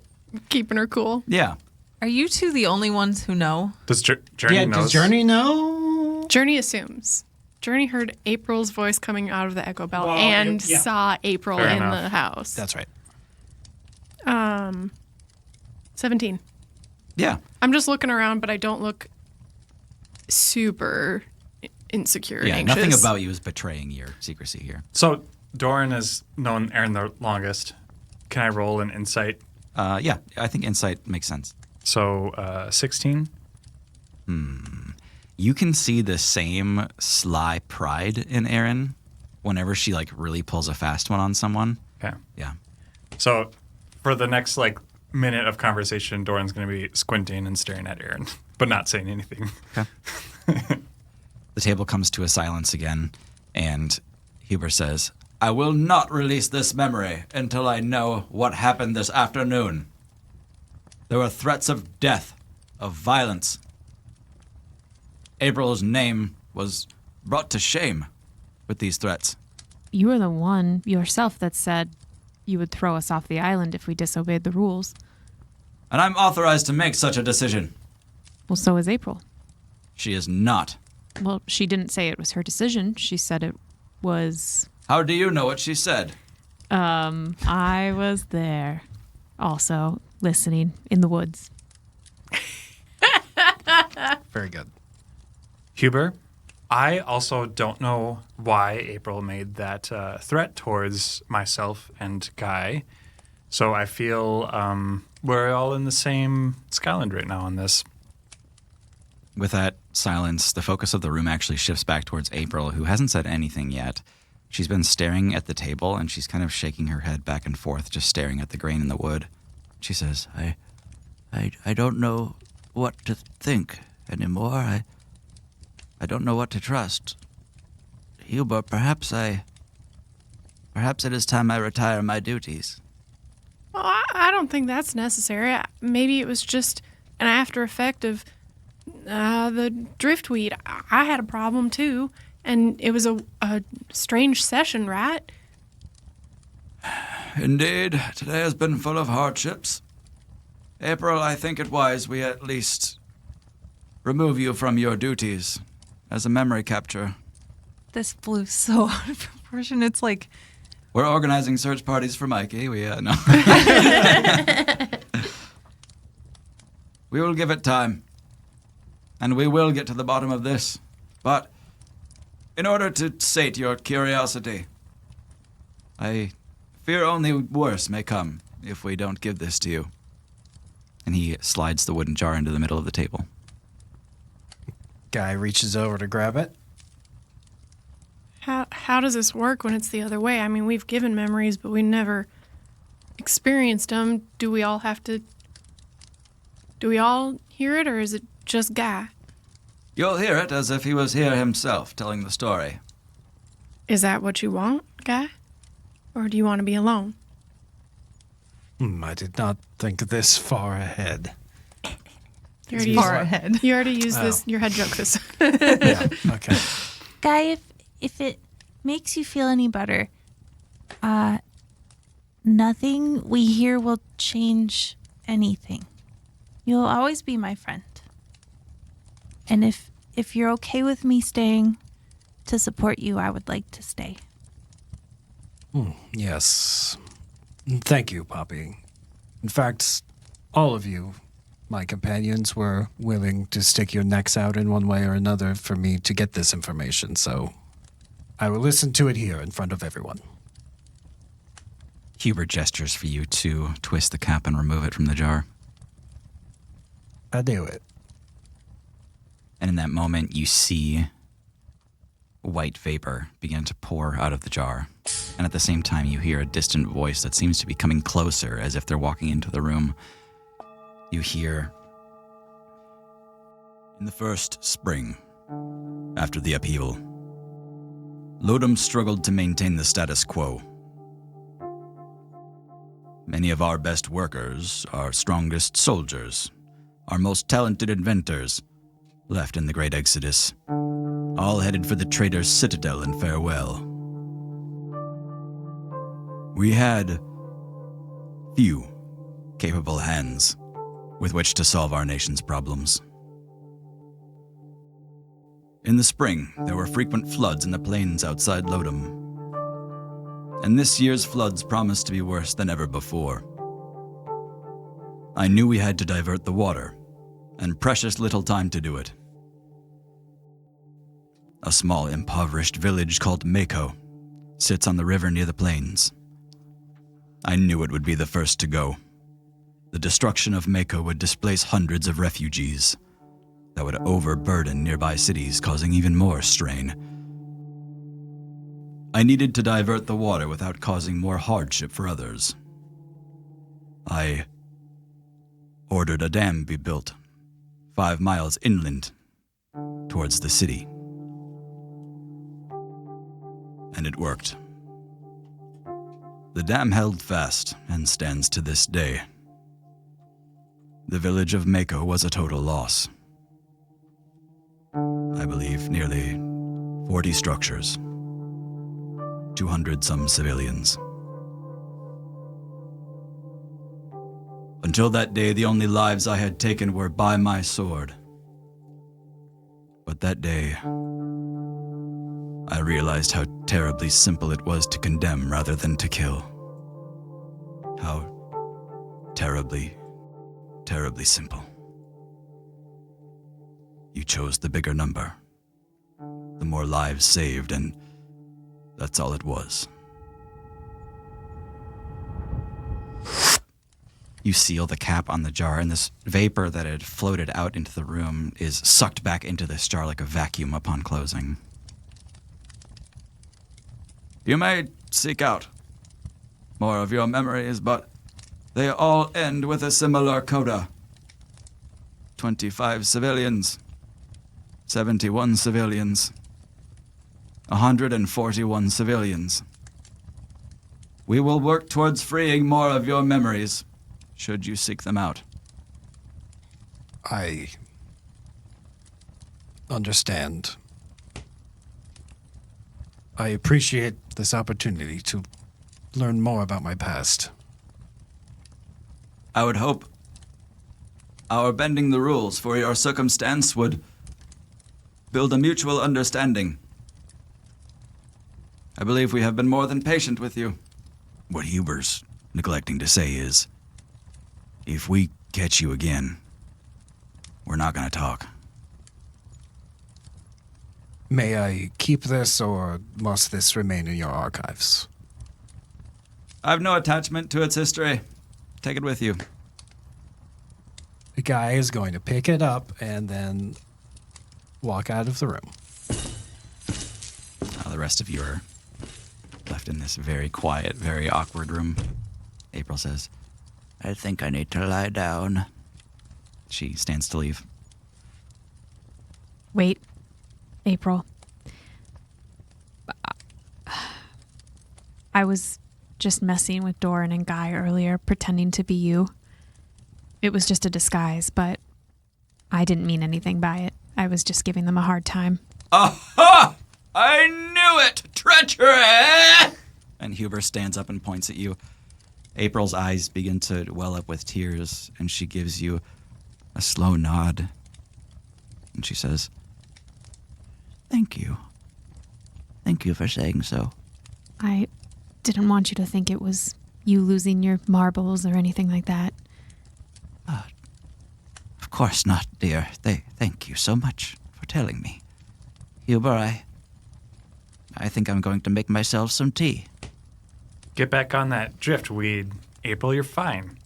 keeping her cool? Yeah. Are you two the only ones who know? Does Journey knows? Does Journey know? Journey assumes. Journey heard April's voice coming out of the echo bell and saw April Fair in enough. the house. That's right. 17. Yeah. I'm just looking around, but I don't look super insecure and Yeah, anxious. nothing about you is betraying your secrecy here. So Doran has known Aaron the longest. Can I roll an insight? Yeah, I think insight makes sense. So 16? You can see the same sly pride in Erin whenever she really pulls a fast one on someone. Okay. Yeah. So for the next minute of conversation, Doran's going to be squinting and staring at Aaron, but not saying anything. Okay. The table comes to a silence again, and Huber says, I will not release this memory until I know what happened this afternoon. There were threats of death, of violence. April's name was brought to shame with these threats. You were the one yourself that said you would throw us off the island if we disobeyed the rules. And I'm authorized to make such a decision. Well, so is April. She is not. Well, she didn't say it was her decision. She said it was... How do you know what she said? I was there. Also, listening in the woods. Very good. Huber, I also don't know why April made that threat towards myself and Guy. So I feel we're all in the same Skyland right now on this. With that silence, the focus of the room actually shifts back towards April, who hasn't said anything yet. She's been staring at the table, and she's kind of shaking her head back and forth, just staring at the grain in the wood. She says, I don't know what to think anymore. I don't know what to trust. Huber, perhaps it is time I retire my duties. Well, I don't think that's necessary. Maybe it was just an after effect of the driftweed. I had a problem too, and it was a strange session, right? Indeed, today has been full of hardships. April, I think it wise we at least remove you from your duties as a memory capture. This blew so out of proportion. It's like, We're organizing search parties for Mikey. We, no. We will give it time. And we will get to the bottom of this. But in order to sate your curiosity, I fear only worse may come if we don't give this to you. And he slides the wooden jar into the middle of the table. Guy reaches over to grab it. How does this work when it's the other way? I mean, we've given memories, but we never experienced them. Do we all hear it, or is it just Guy? You'll hear it as if he was here himself, telling the story. Is that what you want, Guy? Or do you want to be alone? I did not think this far ahead. You already Far ahead. You already used this, your head joke this. Yeah, okay. Guy, if it makes you feel any better, nothing we hear will change anything. You'll always be my friend. And if you're okay with me staying to support you, I would like to stay. Yes. Thank you, Poppy. In fact, all of you, my companions, were willing to stick your necks out in one way or another for me to get this information, so I will listen to it here in front of everyone. Hubert gestures for you to twist the cap and remove it from the jar. I do it. And in that moment, you see white vapor begin to pour out of the jar. And at the same time, you hear a distant voice that seems to be coming closer, as if they're walking into the room. You hear, "In the first spring, after the upheaval, Lodom struggled to maintain the status quo. Many of our best workers, our strongest soldiers, our most talented inventors, left in the Great Exodus, all headed for the traitor's citadel in farewell. We had few capable hands with which to solve our nation's problems. In the spring, there were frequent floods in the plains outside Lodom, and this year's floods promised to be worse than ever before. I knew we had to divert the water, and precious little time to do it. A small, impoverished village called Mako sits on the river near the plains. I knew it would be the first to go. The destruction of Mako would displace hundreds of refugees that would overburden nearby cities, causing even more strain. I needed to divert the water without causing more hardship for others. I ordered a dam be built 5 miles inland towards the city. And it worked. The dam held fast and stands to this day. The village of Mako was a total loss. I believe nearly 40 structures, 200 some civilians. Until that day, the only lives I had taken were by my sword. But that day, I realized how terribly simple it was to condemn rather than to kill. How terribly, terribly simple. You chose the bigger number, the more lives saved, and that's all it was. You seal the cap on the jar, and this vapor that had floated out into the room is sucked back into this jar like a vacuum upon closing. You may seek out more of your memories, but they all end with a similar coda. 25 civilians, 71 civilians, 141 civilians. We will work towards freeing more of your memories, should you seek them out. I understand. I appreciate this opportunity to learn more about my past. I would hope our bending the rules for your circumstance would build a mutual understanding. I believe we have been more than patient with you. What Huber's neglecting to say is, if we catch you again, not going to talk. May I keep this, or must this remain in your archives? I've no attachment to its history. Take it with you. The guy is going to pick it up and then walk out of the room. The rest of you are left in this very quiet, very awkward room. April says, I think I need to lie down. she stands to leave. Wait, April. I was just messing with Doran and Guy earlier, pretending to be you. It was just a disguise, but I didn't mean anything by it. I was just giving them a hard time. Aha! I knew it! Treachery! And Huber stands up and points at you. April's eyes begin to well up with tears, and she gives you a slow nod. And she says, Thank you. Thank you for saying so. I didn't want you to think it was you losing your marbles or anything like that. Of course not, dear. Thank you so much for telling me. Huber, I think I'm going to make myself some tea. Get back on that driftweed. April, you're fine.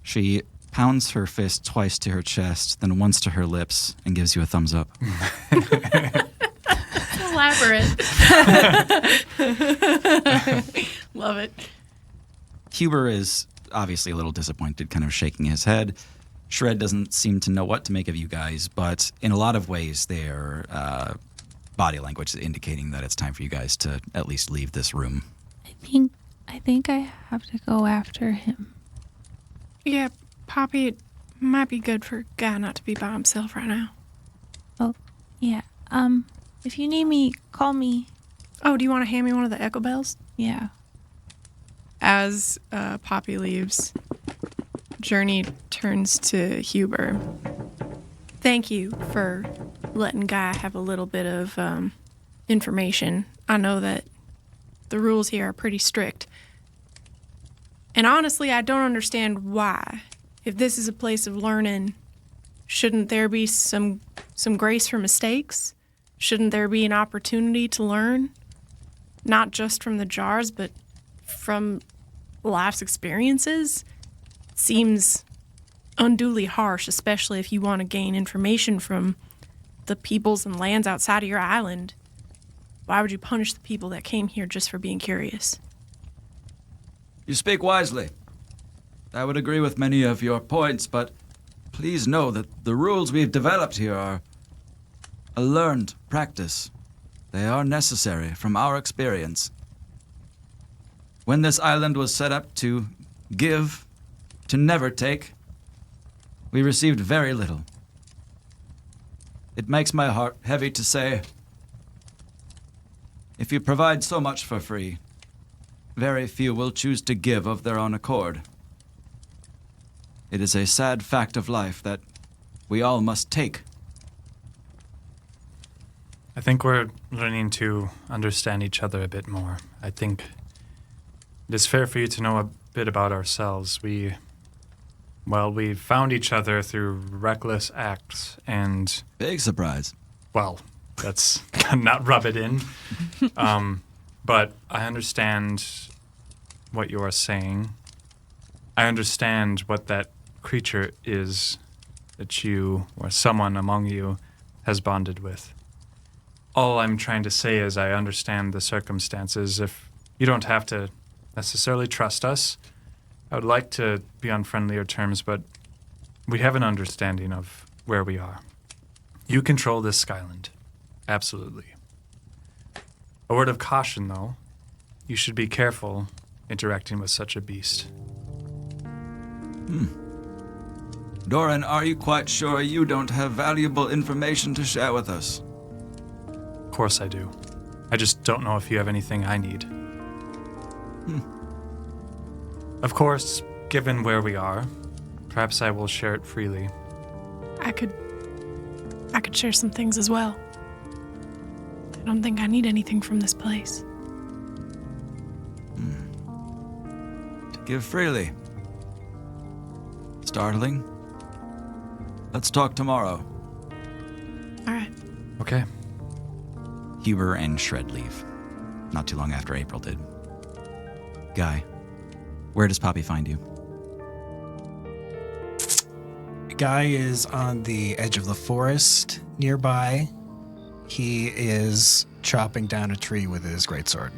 she pounds her fist twice to her chest, then once to her lips, and gives you a thumbs up. Elaborate. Love it. Huber is obviously a little disappointed, kind of shaking his head. Shred doesn't seem to know what to make of you guys, but in a lot of ways, their body language is indicating that it's time for you guys to at least leave this room. I think I have to go after him. Yeah, Poppy, it might be good for Guy not to be by himself right now. Oh, yeah. If you need me, call me. Oh, do you want to hand me one of the echo bells? Yeah. As Poppy leaves, Journey turns to Huber. Thank you for letting Guy have a little bit of information. I know that the rules here are pretty strict. And honestly, I don't understand why. If this is a place of learning, shouldn't there be some grace for mistakes? Shouldn't there be an opportunity to learn? Not just from the jars, but from life's experiences? It seems unduly harsh, especially if you want to gain information from the peoples and lands outside of your island. Why would you punish the people that came here just for being curious? You speak wisely. I would agree with many of your points, but please know that the rules we've developed here are a learned practice. They are necessary from our experience. When this island was set up to give, to never take, we received very little. It makes my heart heavy to say, if you provide so much for free, very few will choose to give of their own accord. It is a sad fact of life that we all must take. I think we're learning to understand each other a bit more. I think it is fair for you to know a bit about ourselves. We found each other through reckless acts and... Big surprise. Well, that's not rub it in. But I understand what you are saying. I understand what that creature is that you or someone among you has bonded with. All I'm trying to say is I understand the circumstances. If you don't have to necessarily trust us, I would like to be on friendlier terms, but we have an understanding of where we are. You control this skyland. Absolutely. A word of caution, though. You should be careful interacting with such a beast. Doran, are you quite sure you don't have valuable information to share with us? Of course I do. I just don't know if you have anything I need. Of course, given where we are, perhaps I will share it freely. I could share some things as well. I don't think I need anything from this place. To give freely. Startling. Let's talk tomorrow. All right. Okay. Huber and Shred leave. Not too long after April did. Guy, where does Poppy find you? Guy is on the edge of the forest nearby. He is chopping down a tree with his greatsword.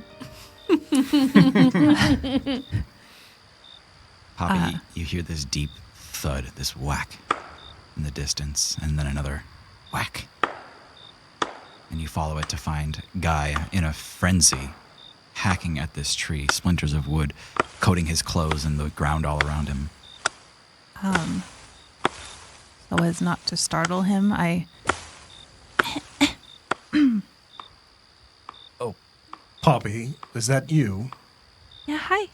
Poppy, you hear this deep thud, this whack in the distance, and then another whack. And you follow it to find Guy in a frenzy, hacking at this tree, splinters of wood, coating his clothes and the ground all around him. So as not to startle him, I Poppy, is that you? Yeah, hi.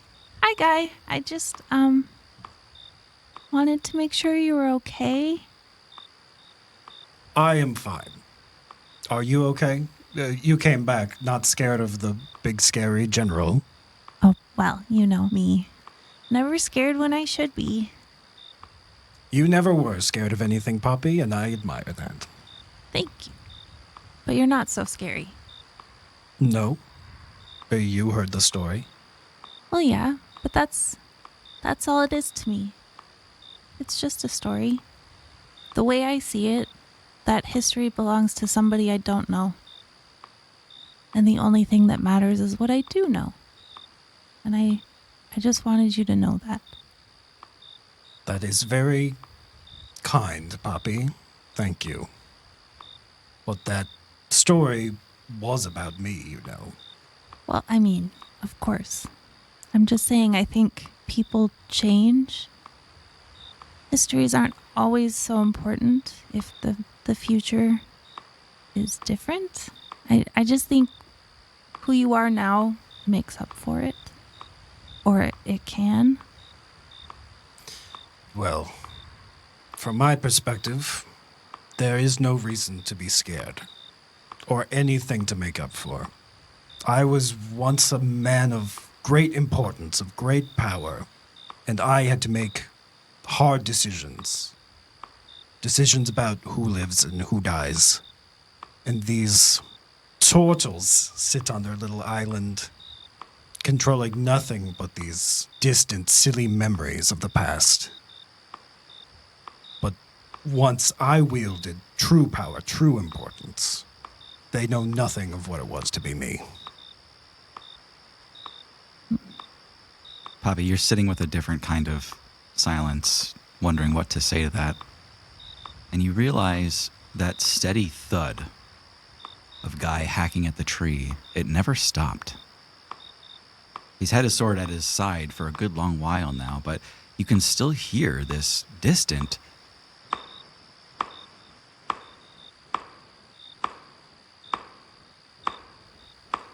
Hi, Guy. I just, wanted to make sure you were okay. I am fine. Are you okay? You came back not scared of the big scary general. Oh, well, you know me. Never scared when I should be. You never were scared of anything, Poppy, and I admire that. Thank you. But you're not so scary. No. You heard the story. Well, yeah, but that's all it is to me. It's just a story. The way I see it, that history belongs to somebody I don't know. And the only thing that matters is what I do know. And I just wanted you to know that. That is very kind, Poppy. Thank you. But that story was about me, you know. Well, I mean, of course. I'm just saying I think people change. Histories aren't always so important if the future is different. I just think who you are now makes up for it. Or it can. Well, from my perspective, there is no reason to be scared. Or anything to make up for. I was once a man of great importance, of great power, and I had to make hard decisions. Decisions about who lives and who dies. And these Tortles sit on their little island, controlling nothing but these distant, silly memories of the past. But once I wielded true power, true importance, they know nothing of what it was to be me. Poppy, you're sitting with a different kind of silence, wondering what to say to that. And you realize that steady thud of Guy hacking at the tree, it never stopped. He's had his sword at his side for a good long while now, but you can still hear this distant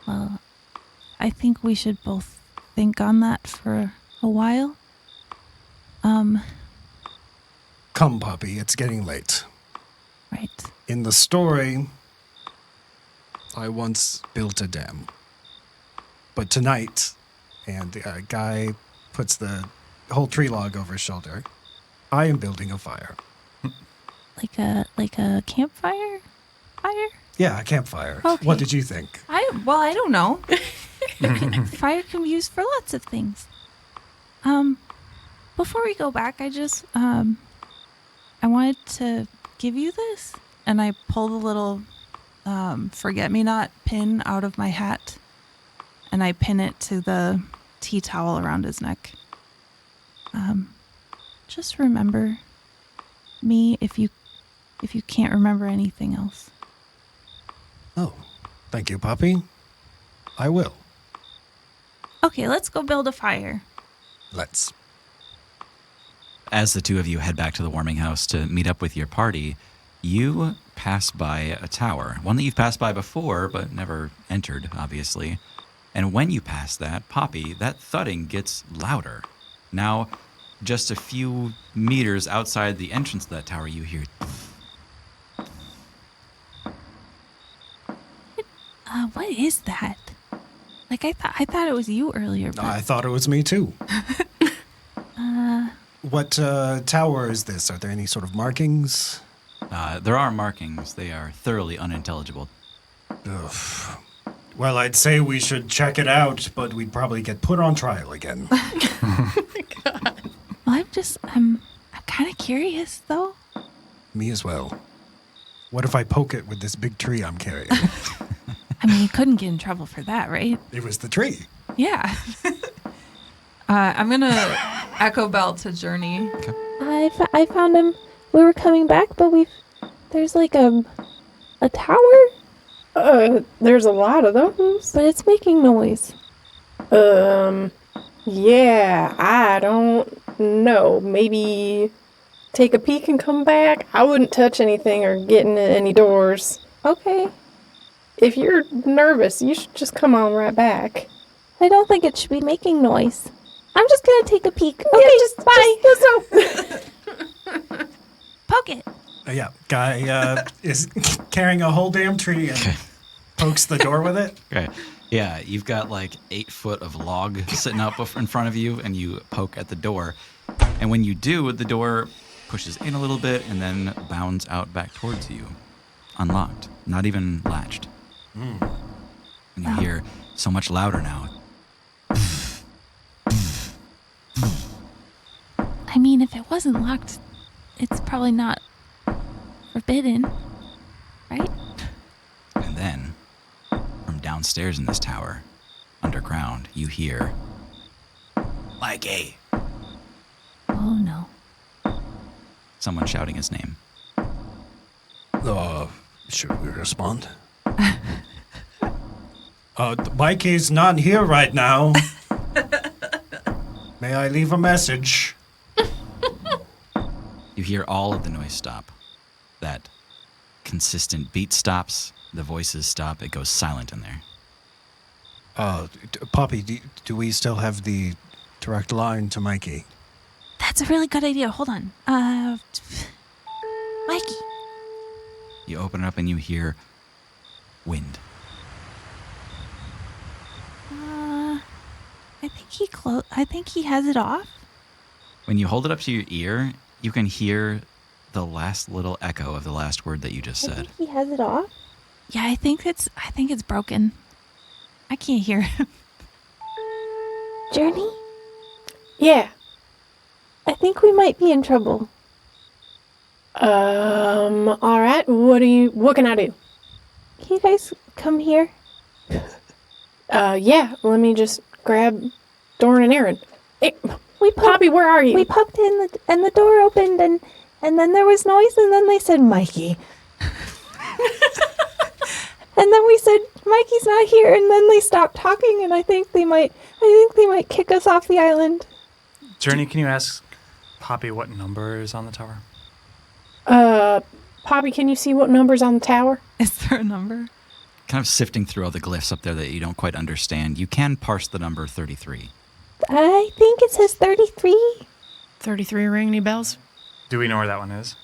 Well, I think we should both think on that for a while. Come, Poppy, it's getting late. Right. In the story, I once built a dam. But tonight, and a guy puts the whole tree log over his shoulder, I am building a fire. Like a campfire? Fire? Yeah, a campfire. Okay. What did you think? I don't know. Fire can be used for lots of things. Before we go back, I wanted to give you this, and I pull the little forget-me-not pin out of my hat, and I pin it to the tea towel around his neck. Just remember me if you can't remember anything else. Oh, thank you, Poppy. I will. Okay, let's go build a fire. Let's. As the two of you head back to the warming house to meet up with your party, you pass by a tower, one that you've passed by before but never entered, obviously. And when you pass that, Poppy, that thudding gets louder. Now, just a few meters outside the entrance to that tower, you hear... What is that? Like I thought it was you earlier. But, I thought it was me too. What tower is this? Are there any sort of markings? There are markings. They are thoroughly unintelligible. Ugh. Well, I'd say we should check it out, but we'd probably get put on trial again. Well, I'm kind of curious, though. Me as well. What if I poke it with this big tree I'm carrying? I mean, you couldn't get in trouble for that, right? It was the tree. Yeah. I'm going to echo bell to Journey. I found him. We were coming back, but there's like a tower. There's a lot of those. But it's making noise. Yeah, I don't know. Maybe take a peek and come back. I wouldn't touch anything or get in any doors. Okay. If you're nervous, you should just come on right back. I don't think it should be making noise. I'm just gonna take a peek. Okay, bye. Poke it. Yeah, guy is carrying a whole damn tree and pokes the door with it. Okay. Yeah, you've got like 8 foot of log sitting up in front of you, and you poke at the door. And when you do, the door pushes in a little bit and then bounds out back towards you. Unlocked. Not even latched. And you hear so much louder now. I mean, if it wasn't locked, it's probably not forbidden, right? And then, from downstairs in this tower, underground, you hear, Mikey! Oh, no. Someone shouting his name. Should we respond? Mikey's not here right now. May I leave a message? You hear all of the noise stop. That consistent beat stops, the voices stop, it goes silent in there. Poppy, do we still have the direct line to Mikey? That's a really good idea. Hold on. Mikey. You open it up and you hear wind. I think he has it off. When you hold it up to your ear, you can hear the last little echo of the last word that you just I said. think he has it off. Yeah, I think it's broken. I can't hear him. Journey, Yeah. I think we might be in trouble. All right. What can I do? Can you guys come here? Yeah. Let me just grab Dorn and Aaron. Hey, We Poppy, where are you? We poked in and the door opened and then there was noise and then they said Mikey. And then we said Mikey's not here and then they stopped talking and I think they might kick us off the island. Journey, can you ask Poppy what number is on the tower? Poppy, can you see what number's on the tower? Is there a number? Kind of sifting through all the glyphs up there that you don't quite understand, you can parse the number 33. I think it says 33. 33 ring any bells? Do we know where that one is?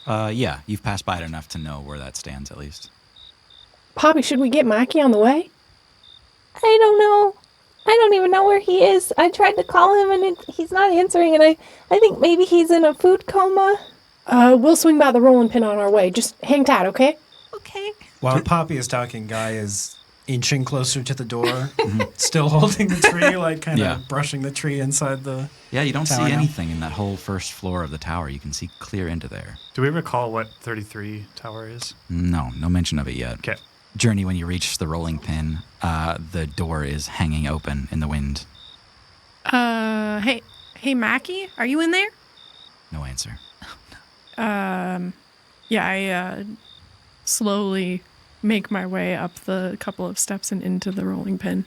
Yeah, you've passed by it enough to know where that stands at least. Poppy, should we get Mikey on the way? I don't know. I don't even know where he is. I tried to call him and he's not answering and I think maybe he's in a food coma. We'll swing by the rolling pin on our way. Just hang tight, okay? Okay. While Poppy is talking, Guy is inching closer to the door, still holding the tree, like kind of brushing the tree inside the Yeah, you don't see tower now. anything in that whole first floor of the tower. You can see clear into there. Do we recall what 33 tower is? No mention of it yet. Okay. Journey, when you reach the rolling pin, the door is hanging open in the wind. Hey, Mikey, are you in there? No answer. Yeah, I slowly make my way up the couple of steps and into the rolling pin.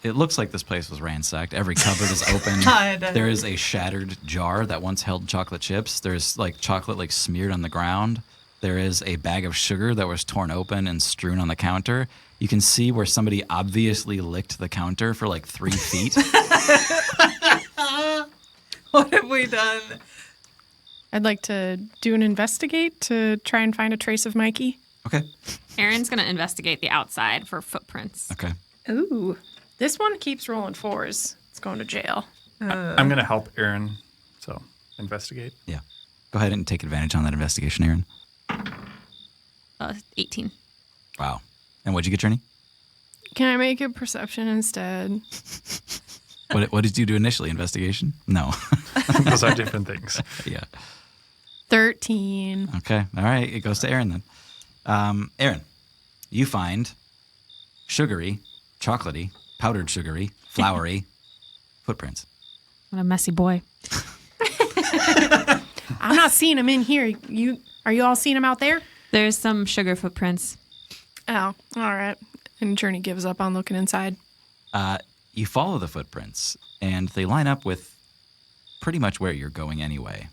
It looks like this place was ransacked. Every cupboard is open. There is a shattered jar that once held chocolate chips. There's like chocolate like smeared on the ground. There is a bag of sugar that was torn open and strewn on the counter. You can see where somebody obviously licked the counter for like 3 feet. What have we done? I'd like to do an investigate to try and find a trace of Mikey. Okay. Aaron's going to investigate the outside for footprints. Okay. Ooh. This one keeps rolling 4s. It's going to jail. I'm going to help Aaron So, investigate. Yeah. Go ahead and take advantage on that investigation, Aaron. 18. Wow. And what'd you get, Journey? Can I make a perception instead? What did you do initially? Investigation? No. Those are different things. Yeah. 13. Okay. All right. It goes to Aaron then. Aaron, you find sugary, chocolatey, powdered sugary, floury footprints. What a messy boy. I'm not seeing them in here. Are you all seeing them out there? There's some sugar footprints. Oh, all right. And Journey gives up on looking inside. You follow the footprints, and they line up with pretty much where you're going anyway.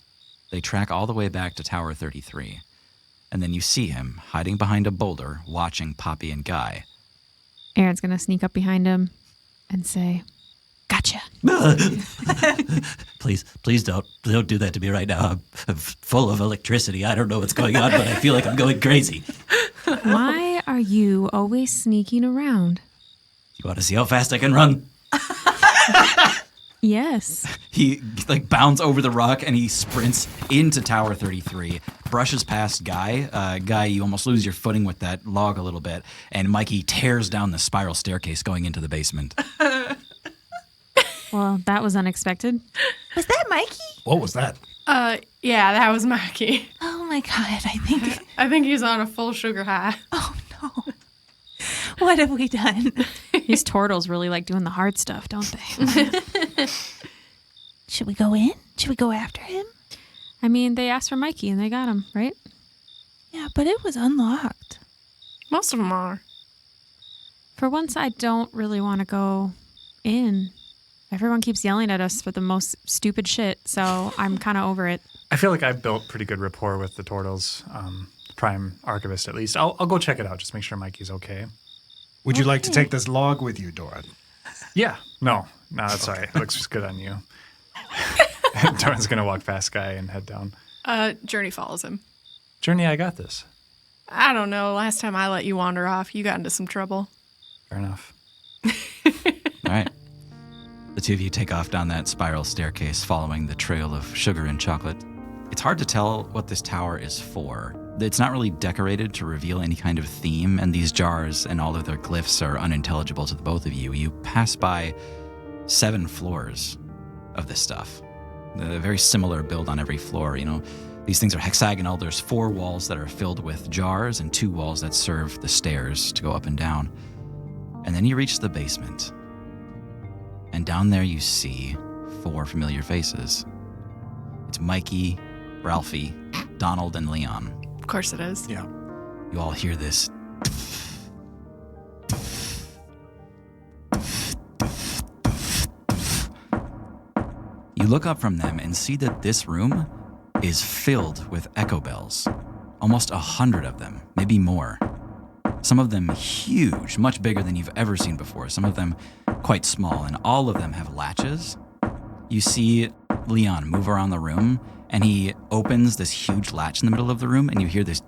They track all the way back to Tower 33, and then you see him hiding behind a boulder, watching Poppy and Guy. Aaron's going to sneak up behind him and say, "Gotcha." Please don't do that to me right now. I'm full of electricity. I don't know what's going on, but I feel like I'm going crazy. Why are you always sneaking around? You want to see how fast I can run? Yes. He bounds over the rock and he sprints into Tower 33, brushes past Guy. Guy, you almost lose your footing with that log a little bit, and Mikey tears down the spiral staircase going into the basement. Well, that was unexpected. Was that Mikey? What was that? Yeah, that was Mikey. Oh my god, I think he's on a full sugar high. Oh no. What have we done? These turtles really like doing the hard stuff, don't they? Should we go in? Should we go after him? I mean, they asked for Mikey and they got him, right? Yeah, but it was unlocked. Most of them are. For once, I don't really want to go in. Everyone keeps yelling at us for the most stupid shit, so I'm kind of over it. I feel like I've built pretty good rapport with the Tortles, Prime Archivist at least. I'll go check it out, just make sure Mikey's okay. Would you like to take this log with you, Doran? Yeah. No, that's all right. It looks good on you. Doran's going to walk past Guy and head down. Journey follows him. Journey, I got this. I don't know. Last time I let you wander off, you got into some trouble. Fair enough. All right. The two of you take off down that spiral staircase following the trail of sugar and chocolate. It's hard to tell what this tower is for. It's not really decorated to reveal any kind of theme, and these jars and all of their glyphs are unintelligible to the both of you. You pass by 7 floors of this stuff. A very similar build on every floor. These things are hexagonal. There's 4 walls that are filled with jars and 2 walls that serve the stairs to go up and down. And then you reach the basement. And down there you see 4 familiar faces. It's Mikey, Ralphie, Donald, and Leon. Of course it is. Yeah. You all hear this. You look up from them and see that this room is filled with echo bells. Almost 100 of them, maybe more. Some of them huge, much bigger than you've ever seen before. Some of them quite small, and all of them have latches. You see Leon move around the room, and he opens this huge latch in the middle of the room, and you hear this.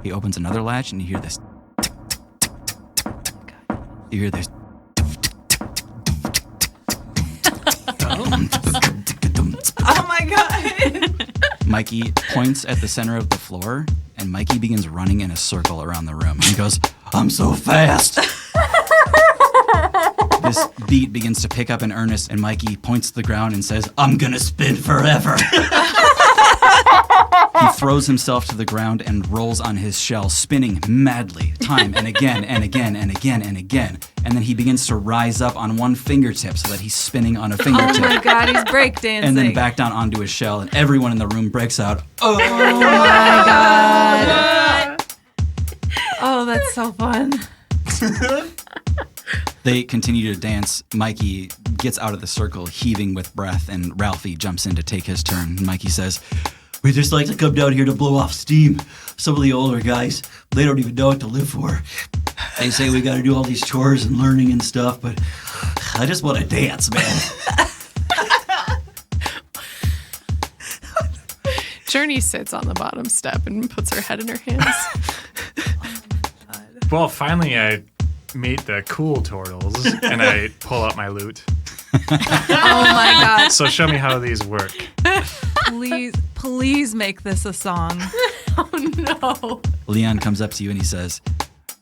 He opens another latch, and you hear this. You hear this. Oh my god. Mikey points at the center of the floor, and Mikey begins running in a circle around the room. He goes, "I'm so fast." This beat begins to pick up in earnest, and Mikey points to the ground and says, "I'm gonna spin forever." He throws himself to the ground and rolls on his shell, spinning madly, time and again and again and again and again. And then he begins to rise up on one fingertip so that he's spinning on a fingertip. Oh my god, he's breakdancing. And then back down onto his shell, and everyone in the room breaks out, "Oh my god. Oh, that's so fun. They continue to dance. Mikey gets out of the circle, heaving with breath, and Ralphie jumps in to take his turn. Mikey says, We just like to come down here to blow off steam. Some of the older guys, they don't even know what to live for. They say we got to do all these chores and learning and stuff, but I just want to dance, man. Journey sits on the bottom step and puts her head in her hands. Well, finally I meet the cool Tortles, and I pull out my loot. Oh my God. So show me how these work. Please make this a song. No. Leon comes up to you and he says,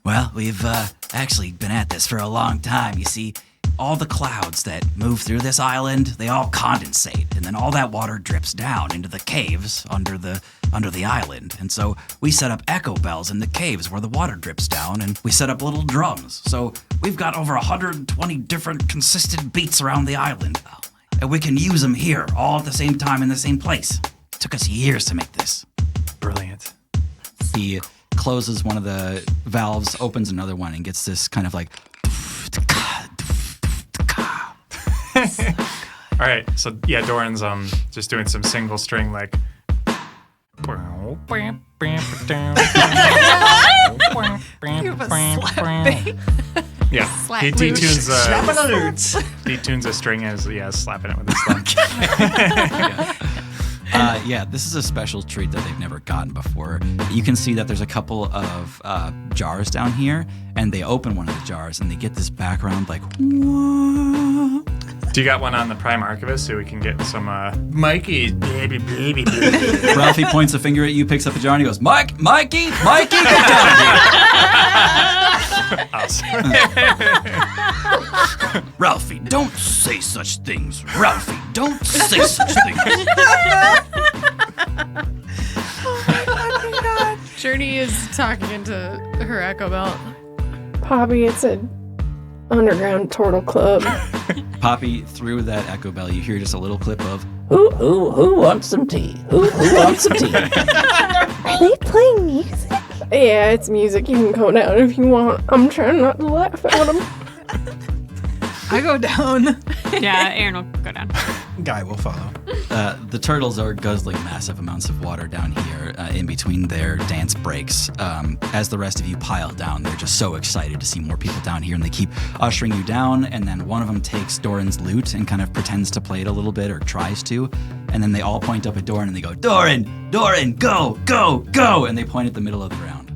well, we've actually been at this for a long time. You see, all the clouds that move through this island, they all condensate, and then all that water drips down into the caves under the island. And so we set up echo bells in the caves where the water drips down, and we set up little drums. So we've got over 120 different consistent beats around the island. And we can use them here all at the same time in the same place. It took us years to make this. Brilliant. He closes one of the valves, opens another one, and gets this kind of like. All right, so yeah, Doran's just doing some single string like. Yeah, he detunes detunes a string as slapping it with his thumb. Yeah, this is a special treat that they've never gotten before. You can see that there's a couple of jars down here, and they open one of the jars, and they get this background like, whoa. Do you got one on the Prime Archivist so we can get some Mikey, baby. Ralphie points a finger at you, picks up a jar, and he goes, Mikey, get down here. Awesome. Ralphie, don't say such things. Ralphie, don't say such things. Journey is talking into her echo belt. Poppy, it's an underground Tortle club. Poppy, through that echo bell, you hear just a little clip of, Who wants some tea? Who wants some tea? Are they playing music? Yeah, it's music. You can go down if you want. I'm trying not to laugh at them. I go down. Yeah, Aaron will go down. Guy will follow. the turtles are guzzling massive amounts of water down here in between their dance breaks. As the rest of you pile down, they're just so excited to see more people down here, and they keep ushering you down, and then one of them takes Doran's lute and kind of pretends to play it a little bit, or tries to, and then they all point up at Doran and they go, Doran, go, and they point at the middle of the ground.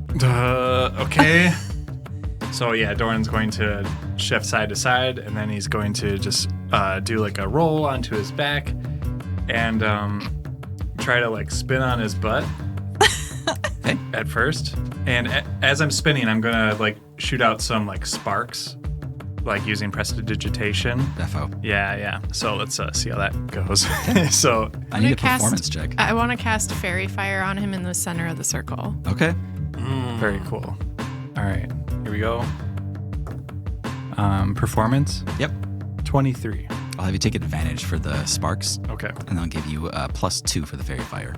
Okay. So yeah, Doran's going to shift side to side, and then he's going to just do like a roll onto his back and try to like spin on his butt at first. And as I'm spinning, I'm gonna like shoot out some like sparks, like using prestidigitation. Defo. Yeah. So let's see how that goes. So I need a performance check. I want to cast fairy fire on him in the center of the circle. Okay. Very cool. All right, here we go. Performance. Yep. 23. I'll have you take advantage for the sparks, Okay. and I'll give you +2 for the fairy fire.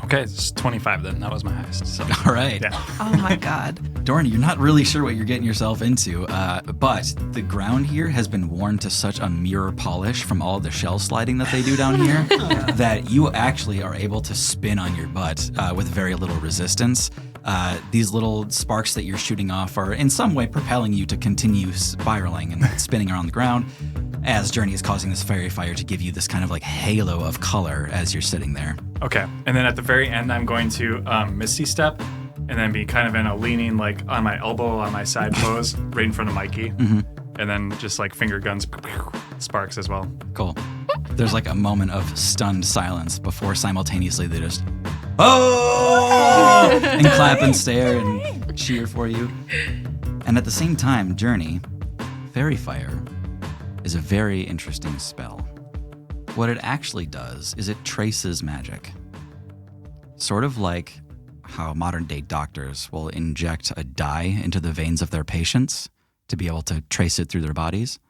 Okay, it's 25 then. That was my highest. So. All right. Yeah. Oh my God. Doran, you're not really sure what you're getting yourself into, but the ground here has been worn to such a mirror polish from all the shell sliding that they do down here that you actually are able to spin on your butt with very little resistance. These little sparks that you're shooting off are in some way propelling you to continue spiraling and spinning around the ground, as Journey is causing this fairy fire to give you this kind of like halo of color as you're sitting there. Okay, and then at the very end, I'm going to Misty Step and then be kind of in a leaning, like on my elbow, on my side pose, right in front of Mikey. Mm-hmm. And then just like finger guns, sparks as well. Cool. There's like a moment of stunned silence before simultaneously they just, oh, and clap and stare and cheer for you. And at the same time, Journey, Fairy Fire is a very interesting spell. What it actually does is it traces magic. Sort of like how modern-day doctors will inject a dye into the veins of their patients to be able to trace it through their bodies.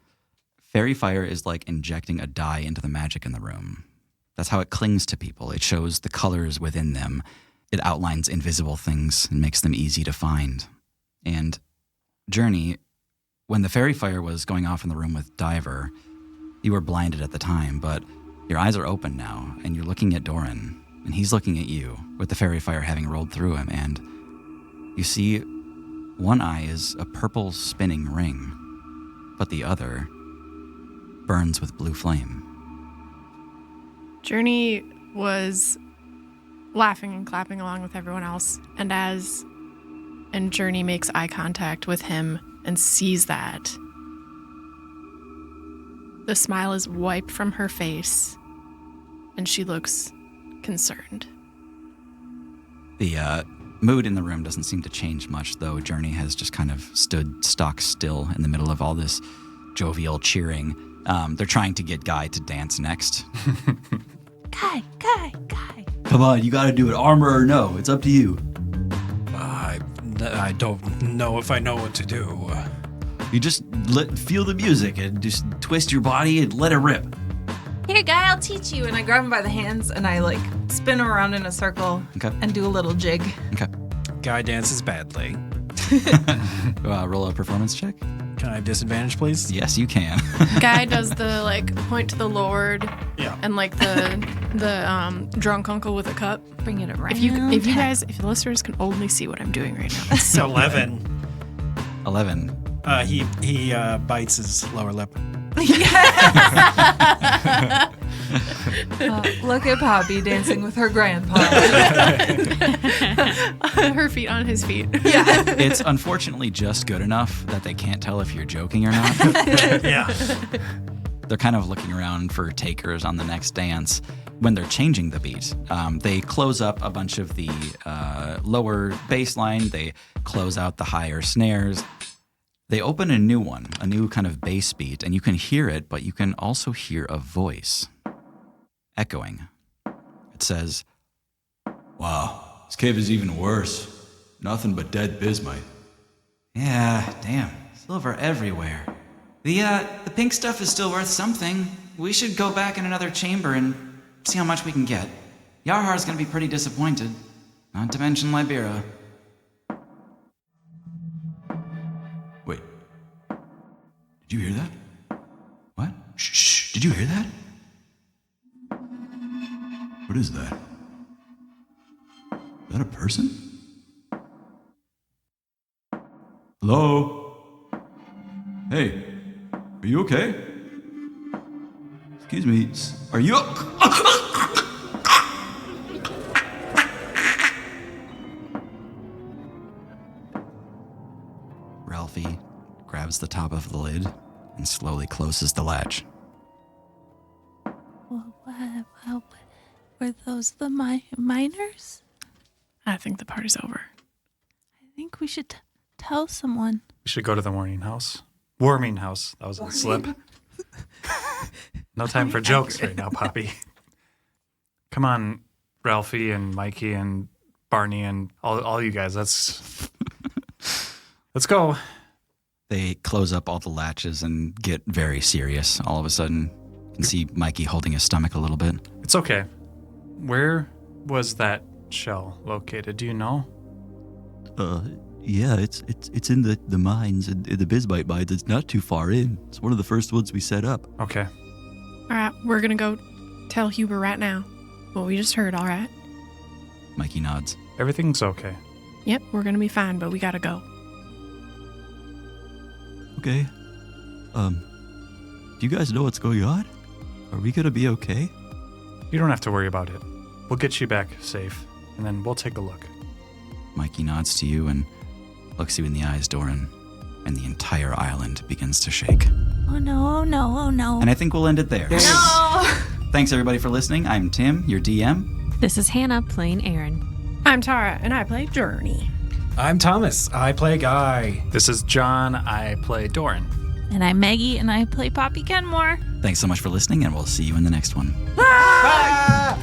Fairy Fire is like injecting a dye into the magic in the room. That's how it clings to people. It shows the colors within them. It outlines invisible things and makes them easy to find. And Journey, when the Fairy Fire was going off in the room with Diver, you were blinded at the time, but your eyes are open now, and you're looking at Doran, and he's looking at you, with the Fairy Fire having rolled through him, and you see one eye is a purple spinning ring, but the other burns with blue flame. Journey was laughing and clapping along with everyone else, and Journey makes eye contact with him and sees that, The smile is wiped from her face, and she looks concerned. The mood in the room doesn't seem to change much, though. Journey has just kind of stood stock still in the middle of all this jovial cheering. They're trying to get Guy to dance next. Guy. Come on, you gotta do it, armor or no. It's up to you. I don't know if I know what to do. You just feel the music and just twist your body and let it rip. Here, Guy, I'll teach you. And I grab him by the hands and I like spin around in a circle and do a little jig. Okay. Guy dances badly. Roll a performance check. Can I have disadvantage, please? Yes, you can. Guy does the like point to the Lord, and like the drunk uncle with a cup. Bring it around. If the listeners can only see what I'm doing right now. It's so 11. 11. He bites his lower lip. Look at Poppy dancing with her grandpa. Her feet on his feet. Yeah. It's unfortunately just good enough that they can't tell if you're joking or not. Yeah. They're kind of looking around for takers on the next dance. When they're changing the beat, they close up a bunch of the lower bass line. They close out the higher snares. They open a new one, a new kind of bass beat, and you can hear it, but you can also hear a voice echoing. It says, Wow, this cave is even worse. Nothing but dead bismite. "Yeah, damn, silver everywhere. The pink stuff is still worth something. We should go back in another chamber and see how much we can get. Yarhar's gonna be pretty disappointed. Not to mention Libera." Wait. Did you hear that? What? Shh, did you hear that? What is that? Is that a person? Hello? Hey, are you okay? Excuse me, are you... Ralphie grabs the top of the lid and slowly closes the latch. Were those the miners? I think the party's over. I think we should tell someone. We should go to the warming house. Warming house. That was a slip. No time for jokes right now, Poppy. Come on, Ralphie and Mikey and Barney and all you guys. Let's go. They close up all the latches and get very serious. All of a sudden, you can see Mikey holding his stomach a little bit. It's okay. Where was that shell located? Do you know? Yeah, it's in the mines, in the bismite mines. It's not too far in. It's one of the first ones we set up. Okay. All right, we're gonna go tell Huber right now what we just heard. All right. Mikey nods. Everything's okay. Yep, we're gonna be fine, but we gotta go. Okay. Do you guys know what's going on? Are we gonna be okay? You don't have to worry about it. We'll get you back safe, and then we'll take a look. Mikey nods to you and looks you in the eyes, Doran, and the entire island begins to shake. Oh no. And I think we'll end it there. No! Thanks, everybody, for listening. I'm Tim, your DM. This is Hannah playing Aaron. I'm Tara, and I play Journey. I'm Thomas. I play Guy. This is John. I play Doran. And I'm Maggie, and I play Poppy Kenmore. Thanks so much for listening, and we'll see you in the next one. Ah!